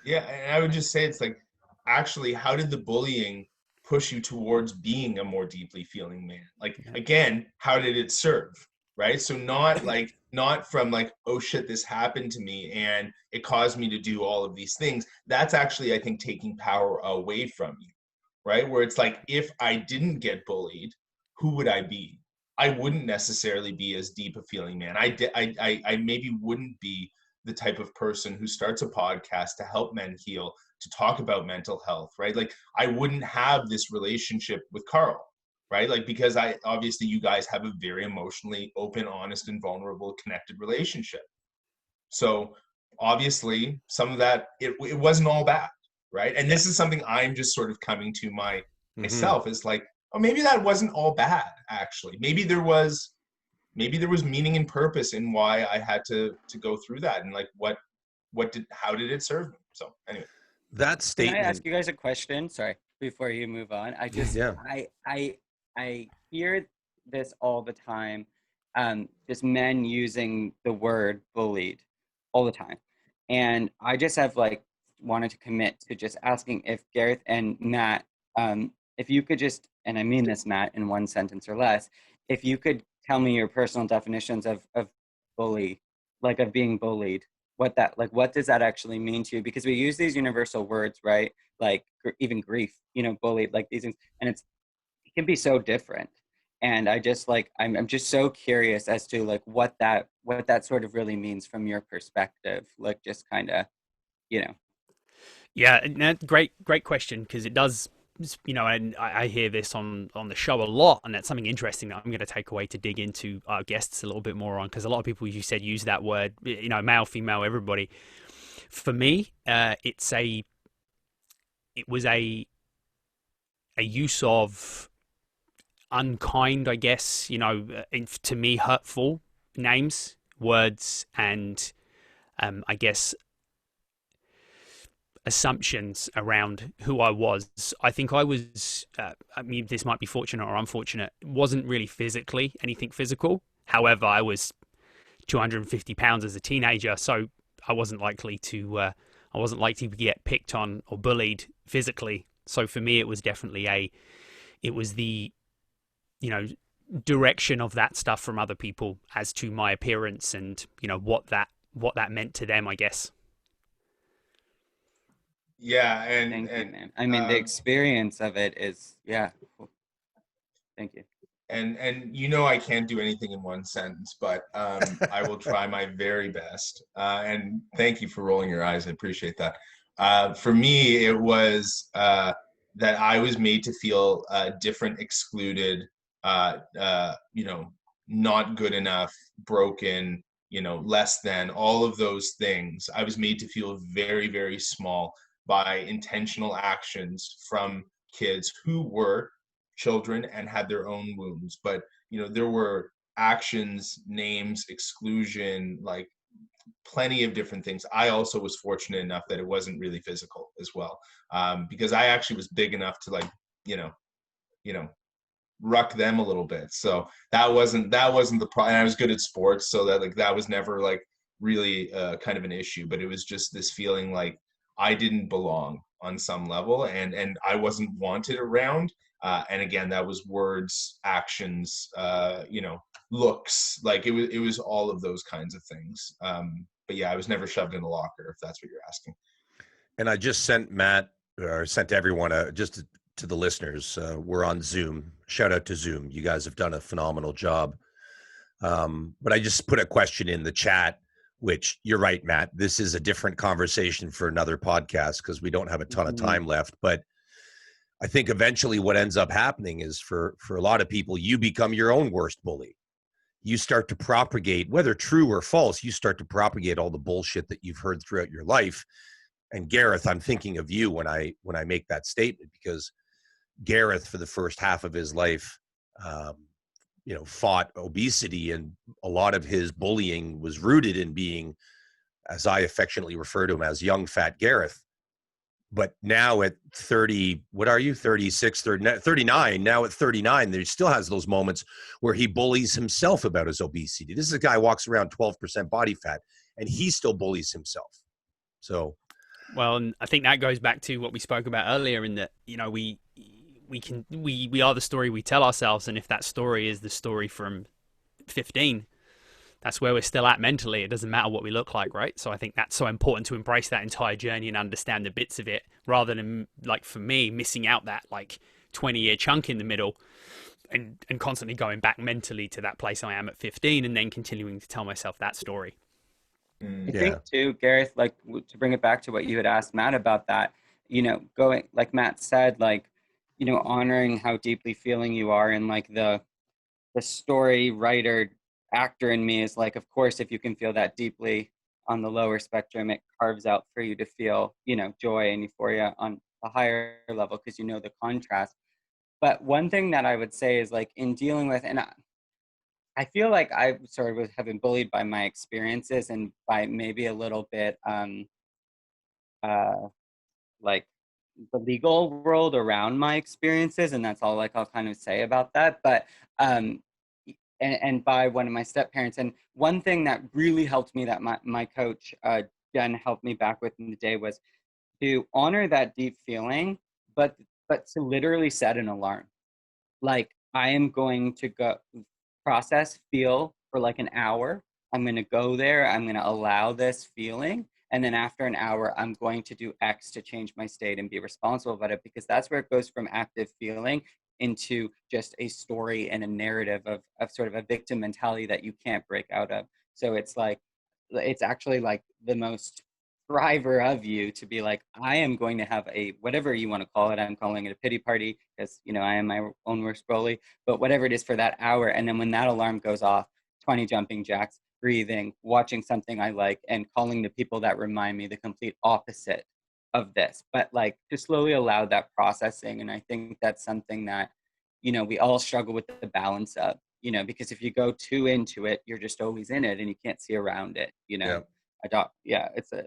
Yeah, and I would just say it's like, actually, how did the bullying push you towards being a more deeply feeling man? Like, again, how did it serve? Right? So not from like, oh shit, this happened to me and it caused me to do all of these things. That's actually, I think, taking power away from you, right? Where it's like, if I didn't get bullied, who would I be? I wouldn't necessarily be as deep a feeling man. I maybe wouldn't be the type of person who starts a podcast to help men heal, to talk about mental health, right? Like, I wouldn't have this relationship with Carl, right? Like, because obviously you guys have a very emotionally open, honest, and vulnerable, connected relationship. So obviously some of that, it wasn't all bad, right? And this is something I'm just sort of coming to myself, is like, oh, maybe that wasn't all bad, actually. Maybe there was meaning and purpose in why I had to go through that, and like how did it serve me? So anyway, that statement. Can I ask you guys a question? Sorry, before you move on. I hear this all the time. Just men using the word bullied all the time, and I just have like wanted to commit to just asking if Gareth and Matt, if you could just, and I mean this, Matt, in one sentence or less, if you could tell me your personal definitions of bully, like of being bullied, what does that actually mean to you? Because we use these universal words, right? Like even grief, bullied, like these things, and it can be so different. And I just like I'm just so curious as to like what that sort of really means from your perspective, like just kind of, Yeah, great question, because it does, and I hear this on the show a lot, and that's something interesting that I'm going to take away to dig into our guests a little bit more on, because a lot of people, you said, use that word, male, female, everybody. For me, it was a use of unkind, I guess, to me, hurtful names, words, and I guess assumptions around who I was. I think I was, I mean, this might be fortunate or unfortunate, wasn't really physically anything physical. However, I was 250 pounds as a teenager, so I wasn't likely to get picked on or bullied physically. So for me, it was definitely it was the, you know, direction of that stuff from other people as to my appearance and, you know, what that meant to them, I guess. Yeah, Thank you, man. I mean, the experience of it is, yeah. Cool. Thank you. And you know, I can't do anything in one sentence, but I will try my very best. And thank you for rolling your eyes. I appreciate that. For me, it was that I was made to feel different, excluded, you know, not good enough, broken, you know, less than, all of those things. I was made to feel very, very small by intentional actions from kids who were children and had their own wounds. But you know, there were actions, names, exclusion, like plenty of different things. I also was fortunate enough that it wasn't really physical as well, because I actually was big enough to, like, you know ruck them a little bit. So that wasn't the problem. I was good at sports, so that, like, that was never like really kind of an issue. But it was just this feeling like I didn't belong on some level, and I wasn't wanted around. And again, that was words, actions, you know, looks. Like it was all of those kinds of things. But yeah, I was never shoved in a locker, if that's what you're asking. And I just sent Matt, or sent everyone, just to the listeners, we're on Zoom. Shout out to Zoom. You guys have done a phenomenal job. But I just put a question in the chat, which you're right, Matt. This is a different conversation for another podcast because we don't have a ton of time left. But I think eventually what ends up happening is for a lot of people, you become your own worst bully. You start to propagate, whether true or false, you start to propagate all the bullshit that you've heard throughout your life. And Gareth, I'm thinking of you when I make that statement, because Gareth, for the first half of his life, you know, fought obesity, and a lot of his bullying was rooted in being, as I affectionately refer to him as, young fat Gareth. But now at 30, what are you, 36, 39, now at 39, there still has those moments where he bullies himself about his obesity. This is a guy who walks around 12% body fat, and he still bullies himself. So, well, and I think that goes back to what we spoke about earlier, in that, you know, we are the story we tell ourselves, and if that story is the story from 15, that's where we're still at mentally. It doesn't matter what we look like, right? So I think that's so important to embrace that entire journey and understand the bits of it, rather than, like, for me, missing out that like 20-year chunk in the middle and constantly going back mentally to that place I am at 15 and then continuing to tell myself that story. I think too, Gareth, like, to bring it back to what you had asked Matt about that, you know, going, like Matt said, like, you know, honoring how deeply feeling you are, and like the story writer actor in me is like, of course, if you can feel that deeply on the lower spectrum, it carves out for you to feel, you know, joy and euphoria on a higher level, because you know the contrast. But one thing that I would say is, like, in dealing with, and I feel like I sort of have been bullied by my experiences and by maybe a little bit like the legal world around my experiences, and that's all, like, I'll kind of say about that. But and by one of my step parents. And one thing that really helped me, that my coach Jen helped me back with in the day, was to honor that deep feeling, but to literally set an alarm. Like, I am going to go process, feel for like an hour. I'm going to go there. I'm going to allow this feeling. And then after an hour, I'm going to do X to change my state and be responsible about it, because that's where it goes from active feeling into just a story and a narrative of sort of a victim mentality that you can't break out of. So it's like, it's actually like the most driver of you to be like, I am going to have a, whatever you want to call it, I'm calling it a pity party, because, you know, I am my own worst bully, but whatever it is for that hour. And then when that alarm goes off, 20 jumping jacks, breathing, watching something I like, and calling the people that remind me the complete opposite of this. But like, to slowly allow that processing. And I think that's something that, you know, we all struggle with the balance of, you know, because if you go too into it, you're just always in it and you can't see around it, you know. yeah. It's a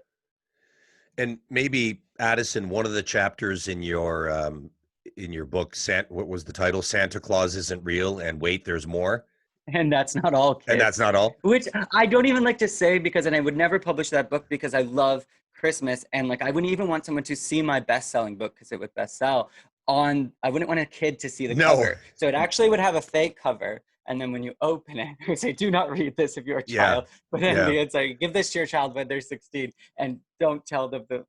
And maybe Addison, one of the chapters in your book, what was the title? Santa Claus Isn't Real, and wait, there's more. And that's not all, kids. And that's not all. Which I don't even like to say, because, and I would never publish that book because I love Christmas, and like I wouldn't even want someone to see my best-selling book because it would best sell. I wouldn't want a kid to see the cover, so it actually would have a fake cover. And then when you open it, it would say, "Do not read this if you're a child." But then it's like, "Give this to your child when they're 16, and don't tell them the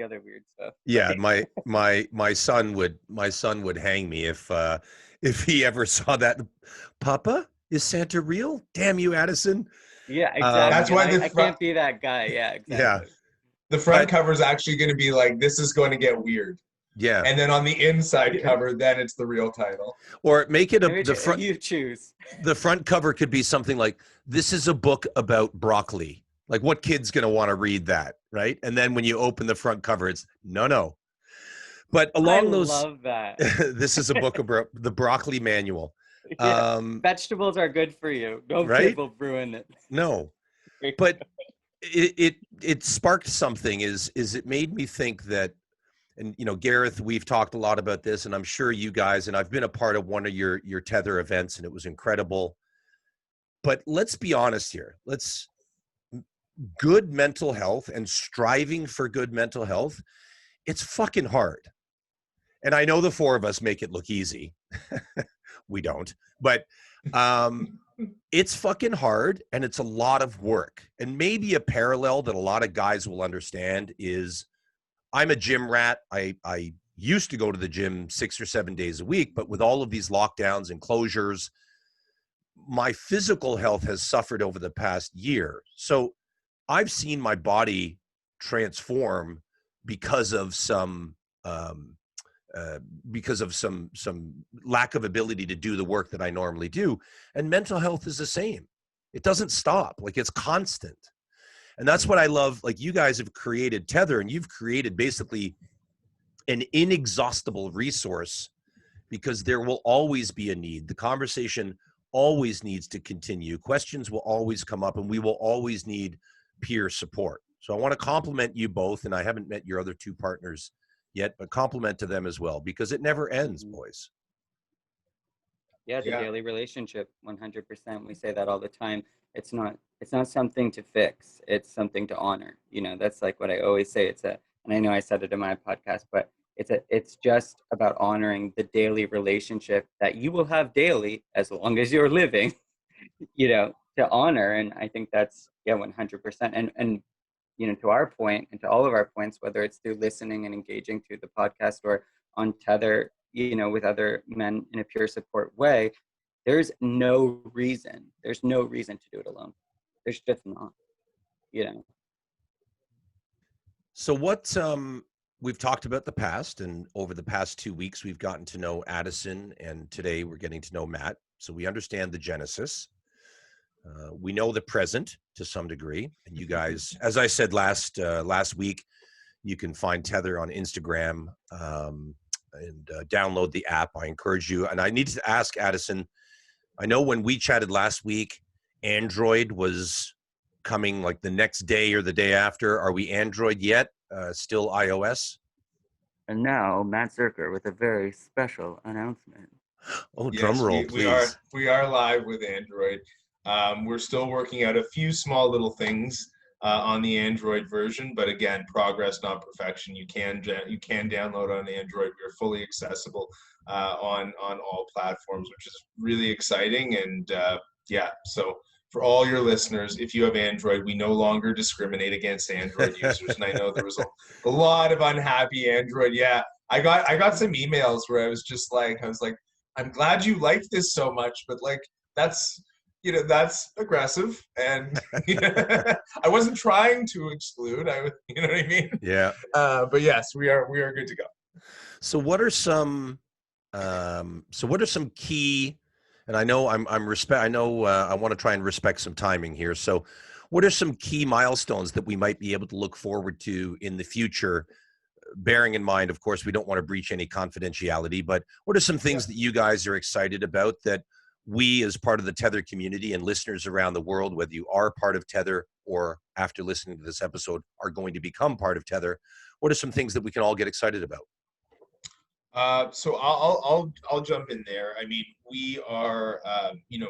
other weird stuff." Yeah, my son would hang me if he ever saw that. Papa, is Santa real? Damn you, Addison. Yeah, exactly. That's why I can't be that guy. Yeah, exactly. Yeah. The front cover is actually going to be like, "This is going to get weird." Yeah. And then on the inside cover, then it's the real title. Or make it the front. You choose. The front cover could be something like, "This is a book about broccoli." Like, what kid's going to want to read that, right? And then when you open the front cover, it's no. But along those, love that. This is a book about the broccoli manual. Yeah. Vegetables are good for you. No kid will ruin it. No, but it sparked something. Is it made me think that, and Gareth, we've talked a lot about this, and I'm sure you guys, and I've been a part of one of your Tethr events, and it was incredible. But let's be honest here. Good mental health and striving for good mental health, it's fucking hard. And I know the four of us make it look easy. We don't, but it's fucking hard, and it's a lot of work. And maybe a parallel that a lot of guys will understand is, I'm a gym rat. I used to go to the gym 6 or 7 days a week, but with all of these lockdowns and closures, my physical health has suffered over the past year. So I've seen my body transform because of some lack of ability to do the work that I normally do. And mental health is the same. It doesn't stop. Like, it's constant. And that's what I love. Like, you guys have created Tethr, and you've created basically an inexhaustible resource, because there will always be a need. The conversation always needs to continue. Questions will always come up, and we will always need peer support. So I want to compliment you both, and I haven't met your other two partners yet, but compliment to them as well, because it never ends, boys. Yeah, the daily relationship, 100%. We say that all the time. It's not something to fix. It's something to honor. That's like what I always say. And I know I said it in my podcast, but it's just about honoring the daily relationship that you will have daily as long as you're living, to honor. And I think that's 100%. And to our point, and to all of our points, whether it's through listening and engaging through the podcast or on Tethr, with other men in a peer support way, there's no reason to do it alone. There's just not, So what, we've talked about the past, and over the past 2 weeks, we've gotten to know Addison, and today we're getting to know Matt. So we understand the genesis. We know the present to some degree, and you guys, as I said last week, you can find Tethr on Instagram, and download the app. I encourage you. And I need to ask Addison, I know when we chatted last week, Android was coming like the next day or the day after. Are we Android yet? Still iOS? And now Matt Zerker with a very special announcement. Oh, yes, drum roll, please. We are live with Android. We're still working out a few small little things on the Android version, but again, progress, not perfection. You can download on Android. We're fully accessible on all platforms, which is really exciting. And so for all your listeners, if you have Android, we no longer discriminate against Android users. And I know there was a lot of unhappy Android. Yeah, I got some emails where I was like, I'm glad you liked this so much, but like that's aggressive, and I wasn't trying to exclude. You know what I mean? Yeah. But yes, we are good to go. So what are some key? And I know I want to try and respect some timing here. So, what are some key milestones that we might be able to look forward to in the future? Bearing in mind, of course, we don't want to breach any confidentiality, but what are some things that you guys are excited about that we, as part of the Tethr community and listeners around the world, whether you are part of Tethr or after listening to this episode are going to become part of Tethr, what are some things that we can all get excited about? So I'll jump in there. I mean, we are,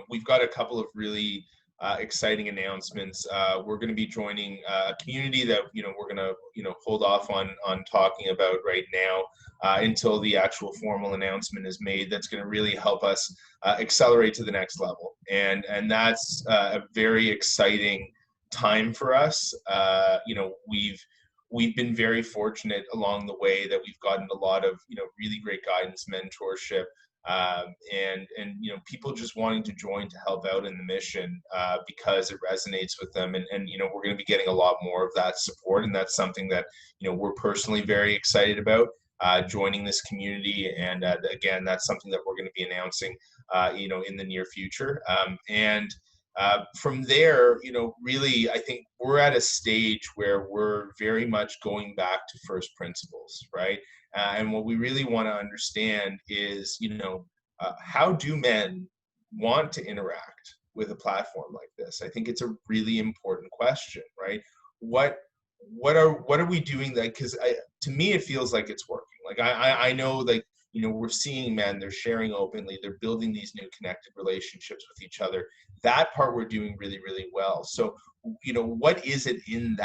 we've got a couple of really exciting announcements. We're going to be joining a community that we're going to hold off on talking about right now until the actual formal announcement is made. That's going to really help us accelerate to the next level, and that's a very exciting time for us. We've been very fortunate along the way that we've gotten a lot of really great guidance, mentorship, and people just wanting to join to help out in the mission because it resonates with them, and we're going to be getting a lot more of that support, and that's something that we're personally very excited about, joining this community, and again, that's something that we're going to be announcing in the near future, and from there, really, I think we're at a stage where we're very much going back to first principles, right? And what we really want to understand is, how do men want to interact with a platform like this? I think it's a really important question, right? What are we doing that? Because to me, it feels like it's working. Like I know, like, we're seeing men, they're sharing openly, they're building these new connected relationships with each other. That part we're doing really, really well. So, what is it in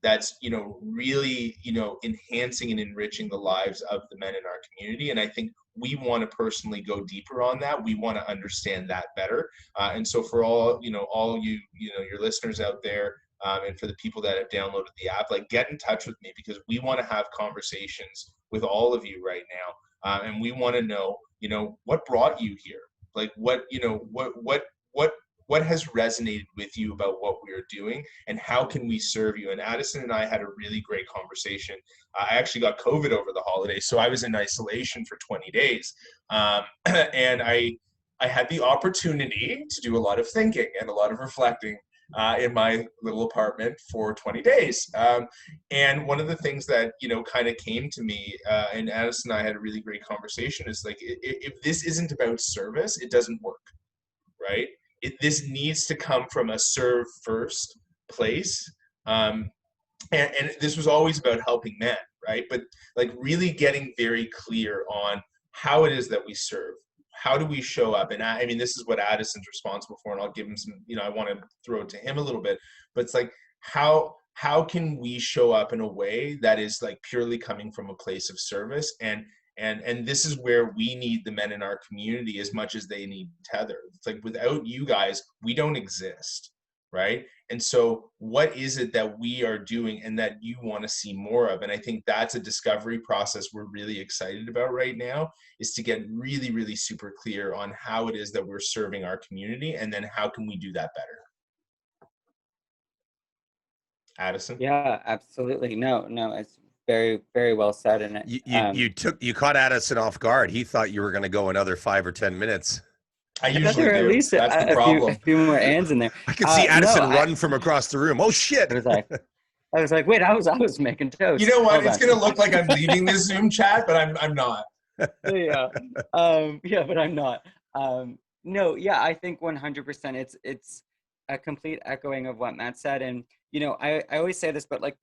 that's, really, enhancing and enriching the lives of the men in our community? And I think we want to personally go deeper on that. We want to understand that better. And so for all your listeners out there, and for the people that have downloaded the app, like, get in touch with me, because we want to have conversations with all of you right now. And we want to know, what brought you here? Like, what has resonated with you about what we are doing, and how can we serve you? And Addison and I had a really great conversation. I actually got COVID over the holidays, so I was in isolation for 20 days. And I had the opportunity to do a lot of thinking and a lot of reflecting in my little apartment for 20 days. And one of the things that, kind of came to me, and Addison and I had a really great conversation, is like, if this isn't about service, it doesn't work, right? This needs to come from a serve first place. And this was always about helping men, right? But like, really getting very clear on how it is that we serve. How do we show up? And I mean, this is what Addison's responsible for, and I'll give him some, I want to throw it to him a little bit, but it's like, how can we show up in a way that is like purely coming from a place of service? And this is where we need the men in our community as much as they need Tethr. It's like, without you guys, we don't exist, right? And so what is it that we are doing and that you want to see more of? And I think that's a discovery process we're really excited about right now, is to get really, really super clear on how it is that we're serving our community, and then how can we do that better? Addison? Yeah, absolutely. No, it's very, very well said. And You caught Addison off guard. He thought you were going to go another 5 or 10 minutes. I usually at do. least That's the problem. a few more ands in there. I could see Addison run from across the room. Oh shit! I was like, wait, I was making toast. You know what? It's gonna look like I'm leaving this Zoom chat, but I'm not. Yeah, but I'm not. No, yeah, I think 100%. It's a complete echoing of what Matt said, and I always say this, but like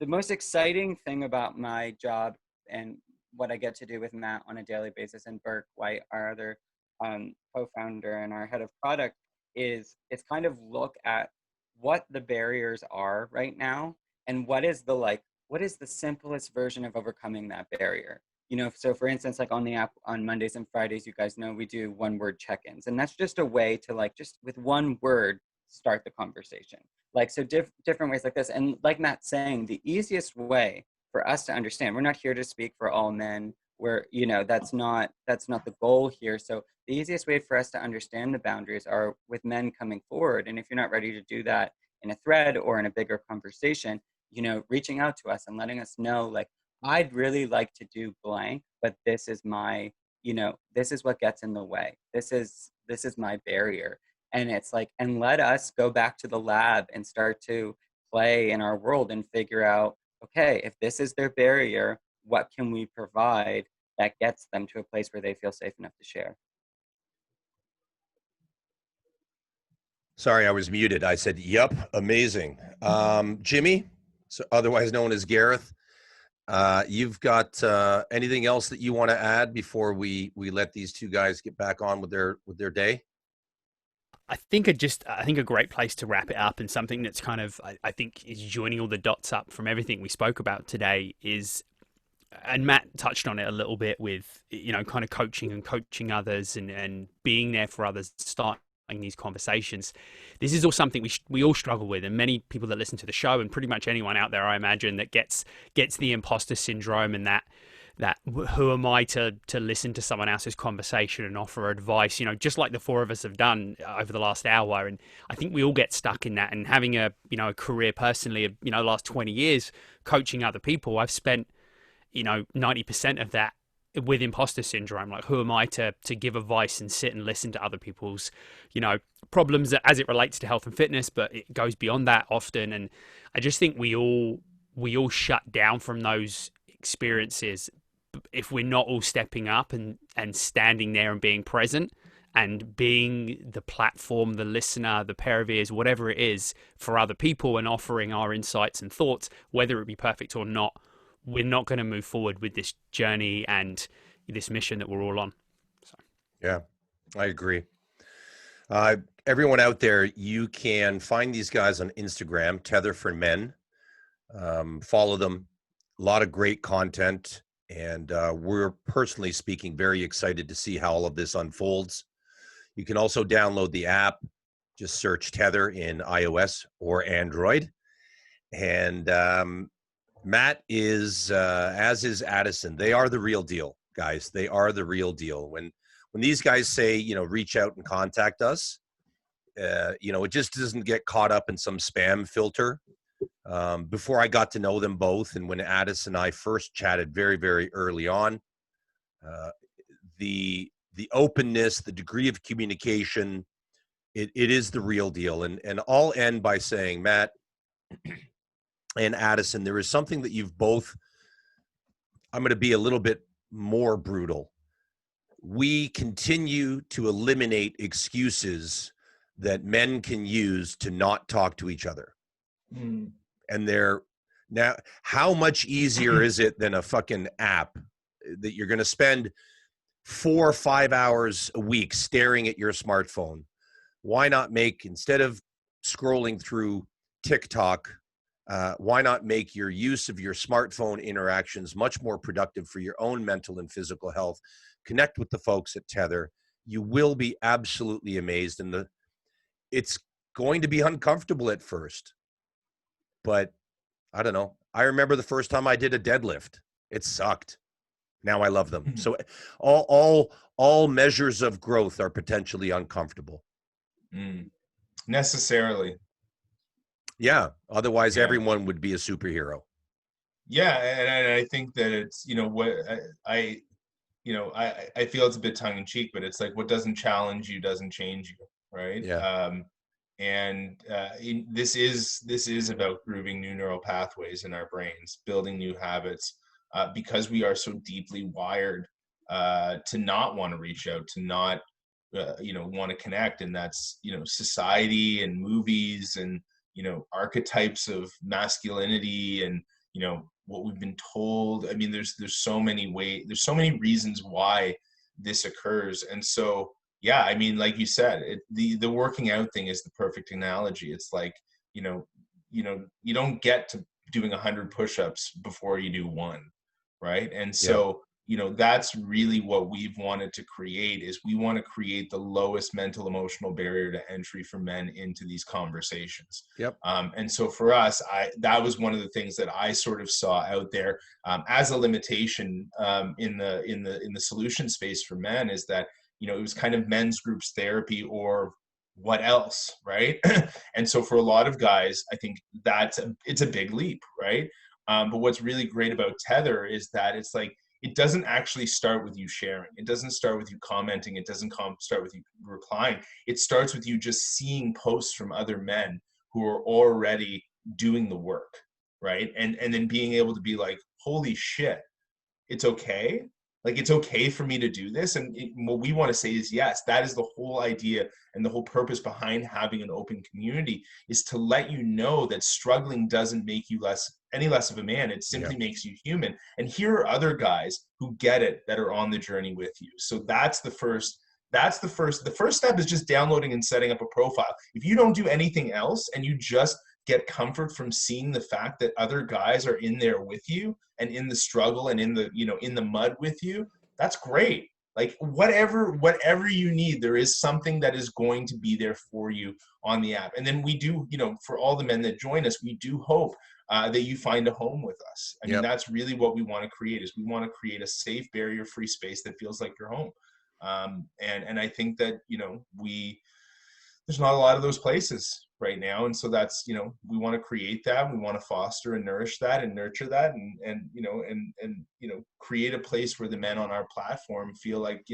the most exciting thing about my job and what I get to do with Matt on a daily basis, and Burke White, our other co-founder and our head of product, is it's kind of look at what the barriers are right now, and what is the simplest version of overcoming that barrier. So for instance, like on the app on Mondays and Fridays, you guys know we do 1-word check-ins, and that's just a way to like, just with one word, start the conversation. Like, so different ways like this. And like Matt's saying, the easiest way for us to understand, we're not here to speak for all men. That's not the goal here. So the easiest way for us to understand the boundaries are with men coming forward. And if you're not ready to do that in a thread or in a bigger conversation, reaching out to us and letting us know, like, I'd really like to do blank, but this is my, this is what gets in the way. This is my barrier. And it's like, and let us go back to the lab and start to play in our world and figure out, okay, if this is their barrier, what can we provide that gets them to a place where they feel safe enough to share? Sorry, I was muted. I said, "Yep, amazing." Jimmy, so otherwise known as Gareth, you've got anything else that you want to add before we let these two guys get back on with their day? I think a great place to wrap it up, and something that's kind of I think is joining all the dots up from everything we spoke about today is, and Matt touched on it a little bit with, kind of coaching and coaching others and being there for others, starting these conversations. This is all something we all struggle with, and many people that listen to the show, and pretty much anyone out there, I imagine, that gets the imposter syndrome, and that who am I to listen to someone else's conversation and offer advice, just like the four of us have done over the last hour. And I think we all get stuck in that. And having a career personally of last 20 years coaching other people, I've spent 90% of that with imposter syndrome. Like, who am I to give advice and sit and listen to other people's problems as it relates to health and fitness, but it goes beyond that often. And I just think we all shut down from those experiences if we're not all stepping up and standing there and being present and being the platform, the listener, the pair of ears, whatever it is, for other people, and offering our insights and thoughts, whether it be perfect or not. We're not going to move forward with this journey and this mission that we're all on. So. Yeah, I agree. Everyone out there, you can find these guys on Instagram, Tethr for Men. Follow them. A lot of great content. And we're personally speaking very excited to see how all of this unfolds. You can also download the app. Just search Tethr in iOS or Android. And Matt is, as is Addison. They are the real deal, guys. They are the real deal. When these guys say, reach out and contact us, it just doesn't get caught up in some spam filter. Before I got to know them both, and when Addison and I first chatted very, very early on, the openness, the degree of communication, it is the real deal. And I'll end by saying, Matt and Addison, there is something that you've both, I'm going to be a little bit more brutal. We continue to eliminate excuses that men can use to not talk to each other. Mm. And now, how much easier is it than a fucking app that you're going to spend 4 or 5 hours a week staring at your smartphone? Why not make, instead of scrolling through TikTok, why not make your use of your smartphone interactions much more productive for your own mental and physical health? Connect with the folks at Tethr. You will be absolutely amazed. And it's going to be uncomfortable at first, but I don't know. I remember the first time I did a deadlift. It sucked. Now I love them. So all measures of growth are potentially uncomfortable. Necessarily. Yeah. Otherwise, everyone would be a superhero. Yeah, and I think that it's what I feel it's a bit tongue in cheek, but it's like, what doesn't challenge you doesn't change you, right? Yeah. This is about grooving new neural pathways in our brains, building new habits, because we are so deeply wired to not want to reach out, to not want to connect, and that's society and movies and archetypes of masculinity and what we've been told. I mean, there's so many reasons why this occurs, and so. Yeah, I mean, like you said, the working out thing is the perfect analogy. It's like, you don't get to doing 100 push-ups before you do one, right? And so, that's really what we've wanted to create, is we want to create the lowest mental emotional barrier to entry for men into these conversations. Yep. And so for us, that was one of the things that I sort of saw out there as a limitation in the solution space for men, is that it was kind of men's groups therapy or what else, right? And so for a lot of guys, I think it's a big leap, right? But what's really great about Tethr is that it's like, it doesn't actually start with you sharing. It doesn't start with you commenting. It doesn't start with you replying. It starts with you just seeing posts from other men who are already doing the work, right? And then being able to be like, holy shit, it's okay. Like, it's okay for me to do this. And what we want to say is, yes, that is the whole idea and the whole purpose behind having an open community, is to let you know that struggling doesn't make you any less of a man. It simply makes you human. And here are other guys who get it, that are on the journey with you. So that's the first step, is just downloading and setting up a profile. If you don't do anything else, and you just get comfort from seeing the fact that other guys are in there with you, and in the struggle, and in the, in the mud with you, that's great. Like, whatever you need, there is something that is going to be there for you on the app. And then we do, for all the men that join us, we do hope that you find a home with us. I mean, that's really what we want to create, is we want to create a safe, barrier-free space that feels like your home. And I think that, there's not a lot of those places right now. And so that's, we want to create that. We want to foster and nourish that and nurture that, and create a place where the men on our platform feel like,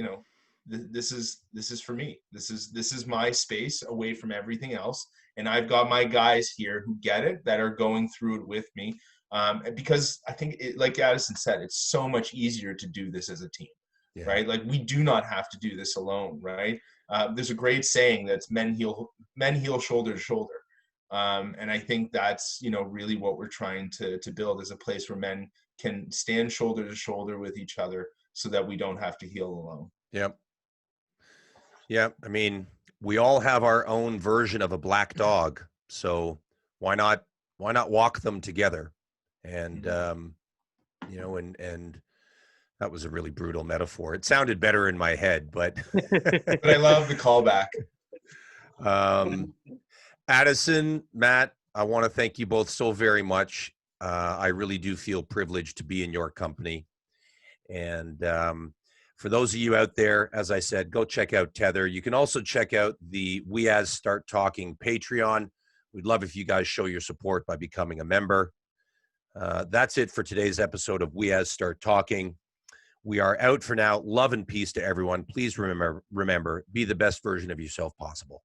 this is for me. This is my space away from everything else. And I've got my guys here who get it, that are going through it with me. Because I think, like Addison said, it's so much easier to do this as a team. Yeah. Right? Like, we do not have to do this alone, right? There's a great saying that's men heal shoulder to shoulder. And I think that's, really what we're trying to build, is a place where men can stand shoulder to shoulder with each other, so that we don't have to heal alone. Yep. Yeah. I mean, we all have our own version of a black dog. So why not walk them together? And, and that was a really brutal metaphor. It sounded better in my head, but but I love the callback. Addison, Matt, I want to thank you both so very much. I really do feel privileged to be in your company. And for those of you out there, as I said, go check out Tethr. You can also check out the We As Start Talking Patreon. We'd love if you guys show your support by becoming a member. That's it for today's episode of We As Start Talking. We are out for now. Love and peace to everyone. Please remember, be the best version of yourself possible.